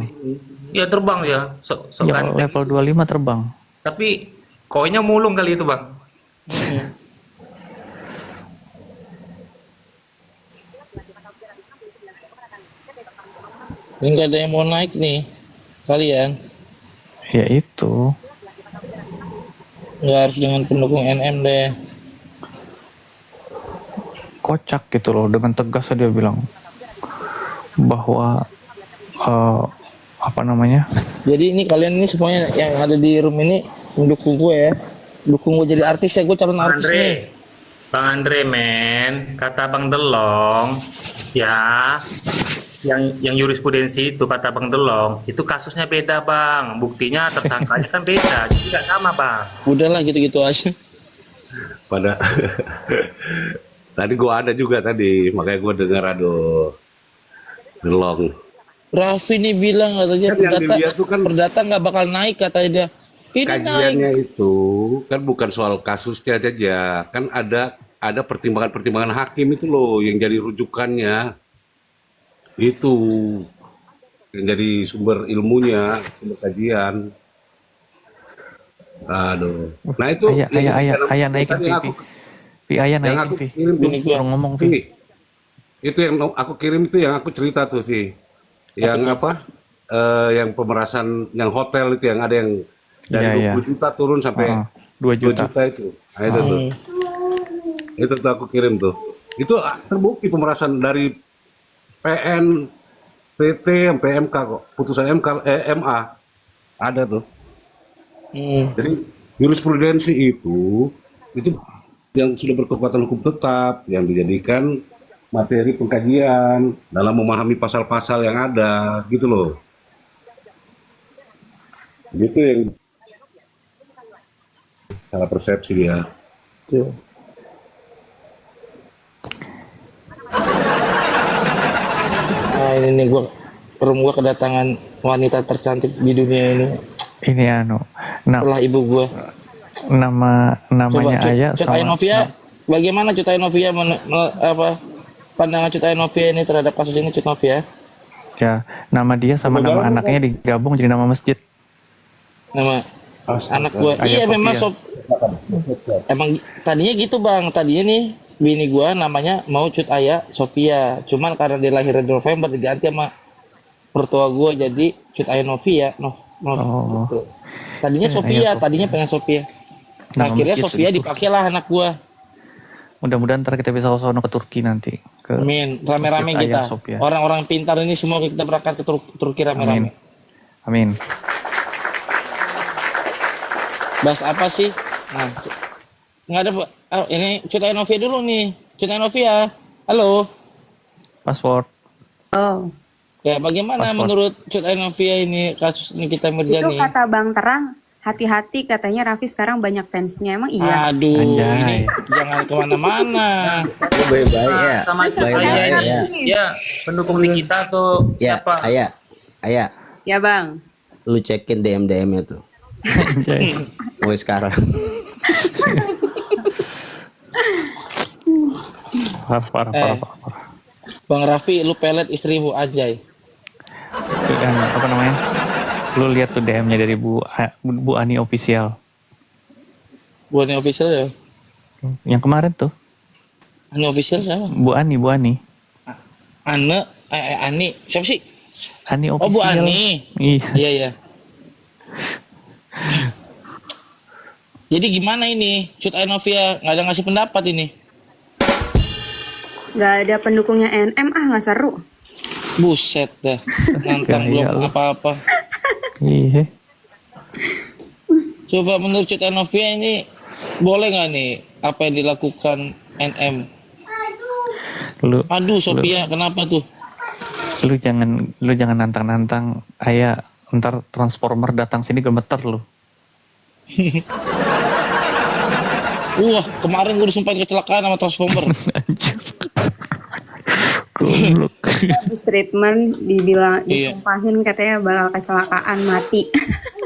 Ya terbang ya, sok Ya, ganteng. level 25 terbang. Tapi koinnya mulung kali itu bang. Ini nggak ada yang mau naik nih kalian. Ya itu. nggak harus dengan pendukung NM deh. Kocak gitu loh, dengan tegas dia bilang bahwa apa namanya, Jadi ini kalian ini semuanya yang ada di room ini mendukung gue ya. Dukung gue jadi artis ya, gue calon Bang artis Andre, nih. Bang Andre men, kata Bang Delong, ya, yang jurisprudensi itu kata Bang Delong, itu kasusnya beda Bang, buktinya tersangkanya kan beda, jadi nggak sama Bang. Udahlah gitu-gitu aja. Pada tadi gua ada juga tadi, makanya gua dengar aduh Delong. Raffi nih bilang katanya Kan yang dilihat tuh kan perdata nggak bakal naik katanya dia. Ini naik. kajiannya itu kan bukan soal kasusnya aja, kan ada pertimbangan-pertimbangan hakim itu loh yang jadi rujukannya. Itu yang jadi sumber ilmunya, sumber kajian. Aduh. Nah itu ayah naikin yang Pi. Pi, ayah yang aku naikin Pi. kirim tuh, Baru ngomong Pi. Pi. Itu yang aku kirim itu yang aku cerita tuh, Pi. Yang apa? Yang pemerasan, yang hotel itu yang ada yang dari 20 juta turun sampai 2 2 juta. juta itu. Nah, itu tuh. Itu tuh aku kirim tuh. Itu terbukti pemerasan dari PN, PT, sampai MK kok. Putusan MA. Ada tuh. Jadi jurisprudensi itu yang sudah berkekuatan hukum tetap, yang dijadikan materi pengkajian dalam memahami pasal-pasal yang ada, gitu loh. Gitu yang salah persepsi dia. Tuh. Nah ini nih gua kedatangan wanita tercantik di dunia ini. Ini Setelah ibu gua. namanya Ayah Cut Ayah Novia, bagaimana Cut Ayah Novia pandangan Cut Ayah Novia ini terhadap kasus ini, Cut Novia? ya, nama dia sama nama anaknya digabung jadi nama masjid. Nama anak gua. Ayah Iya memang Sofia. emang tadinya gitu Bang. Tadinya nih bini gua namanya mau Cut Ayah Sofia. Cuman karena dia lahir di November diganti sama mertua gua jadi Cut Ayah Novia. Gitu. Tadinya Sofia, tadinya pengen Sofia. Nah, akhirnya Sofia dipakailah anak gua. Mudah-mudahan ntar kita bisa sono ke Turki nanti. Amin. Rame-rame Masjid Ayah kita. Sofia. Orang-orang pintar ini semua kita berangkat ke Turki rame-rame. Amin. Bahas apa sih? Nah, nggak ada. Ini Cut Ayah Novia dulu nih. Cut Ayah Novia. Halo. Password. Oh, Ya, bagaimana menurut Cut Ayah Novia ini kasus Nikita Itu Mirzani? kata Bang Terang, hati-hati katanya Raffi sekarang banyak fansnya. Emang iya? Aduh, Anjay. ini jangan kemana-mana. Baik-baik ya. Sama Baik-baik Ayah ya. ya, pendukung Nikita tuh Ya, siapa? Ayah, Ya Bang. lu cekin DM-nya tuh. Mulai sekarang. Parah. Bang Raffi, lu pelet istrimu Anjay. Dan apa namanya? Lu lihat tuh DM-nya dari Bu Ani official. Buat yang official ya? Yang kemarin tuh. Ani official siapa? Bu Ani. Ani, siapa sih? Ani Oh, official. Bu Ani. Iya. Iya. Jadi gimana ini? Cut Ayah Novia nggak ada ngasih pendapat ini. Gak ada pendukungnya NM, nggak seru. Buset dah. Nantang Gaya belum lu. apa-apa. Iya. Coba menurut Cut Ayah Novia ini boleh nggak nih apa yang dilakukan NM? Aduh, Sophia, kenapa tuh? Lu jangan nantang-nantang Ayah, ntar Transformer datang sini gemeter lu. Wah, kemarin gue disumpahin kecelakaan sama Transformer. Goblok. Habis treatment dibilang Iya. disumpahin katanya bakal kecelakaan mati.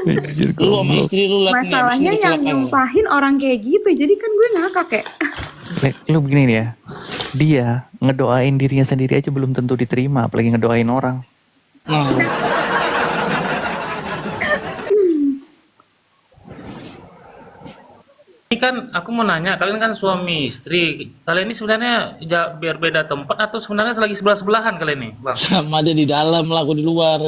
Anjir, Lu sama goblok. istri lu lah. Masalahnya yang nyumpahin orang kayak gitu, jadi kan gue ngakak kayak. Lu begini nih ya, dia ngedoain dirinya sendiri aja belum tentu diterima, apalagi ngedoain orang. Nah, Ini kan aku mau nanya, kalian kan suami istri, kalian ini sebenarnya biar beda tempat atau sebenarnya lagi sebelah-sebelahan kalian nih, Bang? sama dia di dalam lah, aku di luar.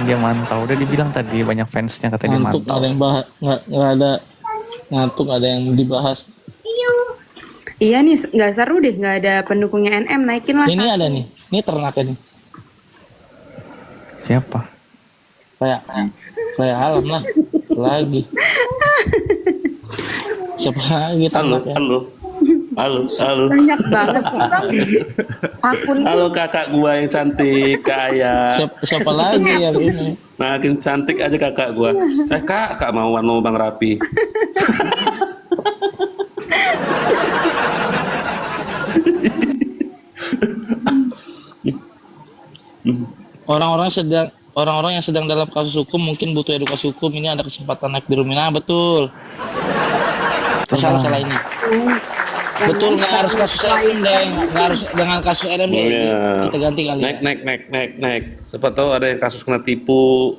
bilang dia mantau. Udah dibilang tadi banyak fansnya katanya dia Ngantuk mantau. ada yang bahas, nggak ada ngantuk ada yang dibahas. Iya nih, nggak seru deh, nggak ada pendukungnya NM, naikin lah. Ini ada nih, ini ternaknya nih. Siapa? Kayak alam lah lagi. Siapa lagi ternaknya? Halo. Banyak banget Bang. Akun Halo kakak gua yang cantik, kaya. Siapa lagi yang ini? Makin cantik aja kakak gua. Kak mau Bang Rapi. Orang-orang yang sedang dalam kasus hukum mungkin butuh edukasi hukum. Ini ada kesempatan naik di Rumina, betul. Salah ini. Betul, nggak harus kasus NM deh, nggak harus dengan kasus NM deh. Kita ganti kali. Naik. Siapa tahu ada yang kasus kena tipu.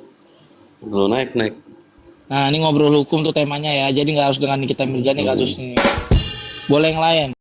Tuh, naik. Nah, ini ngobrol hukum tuh temanya ya. Jadi nggak harus dengan Nikita Mirzani kasusnya. Boleh yang lain.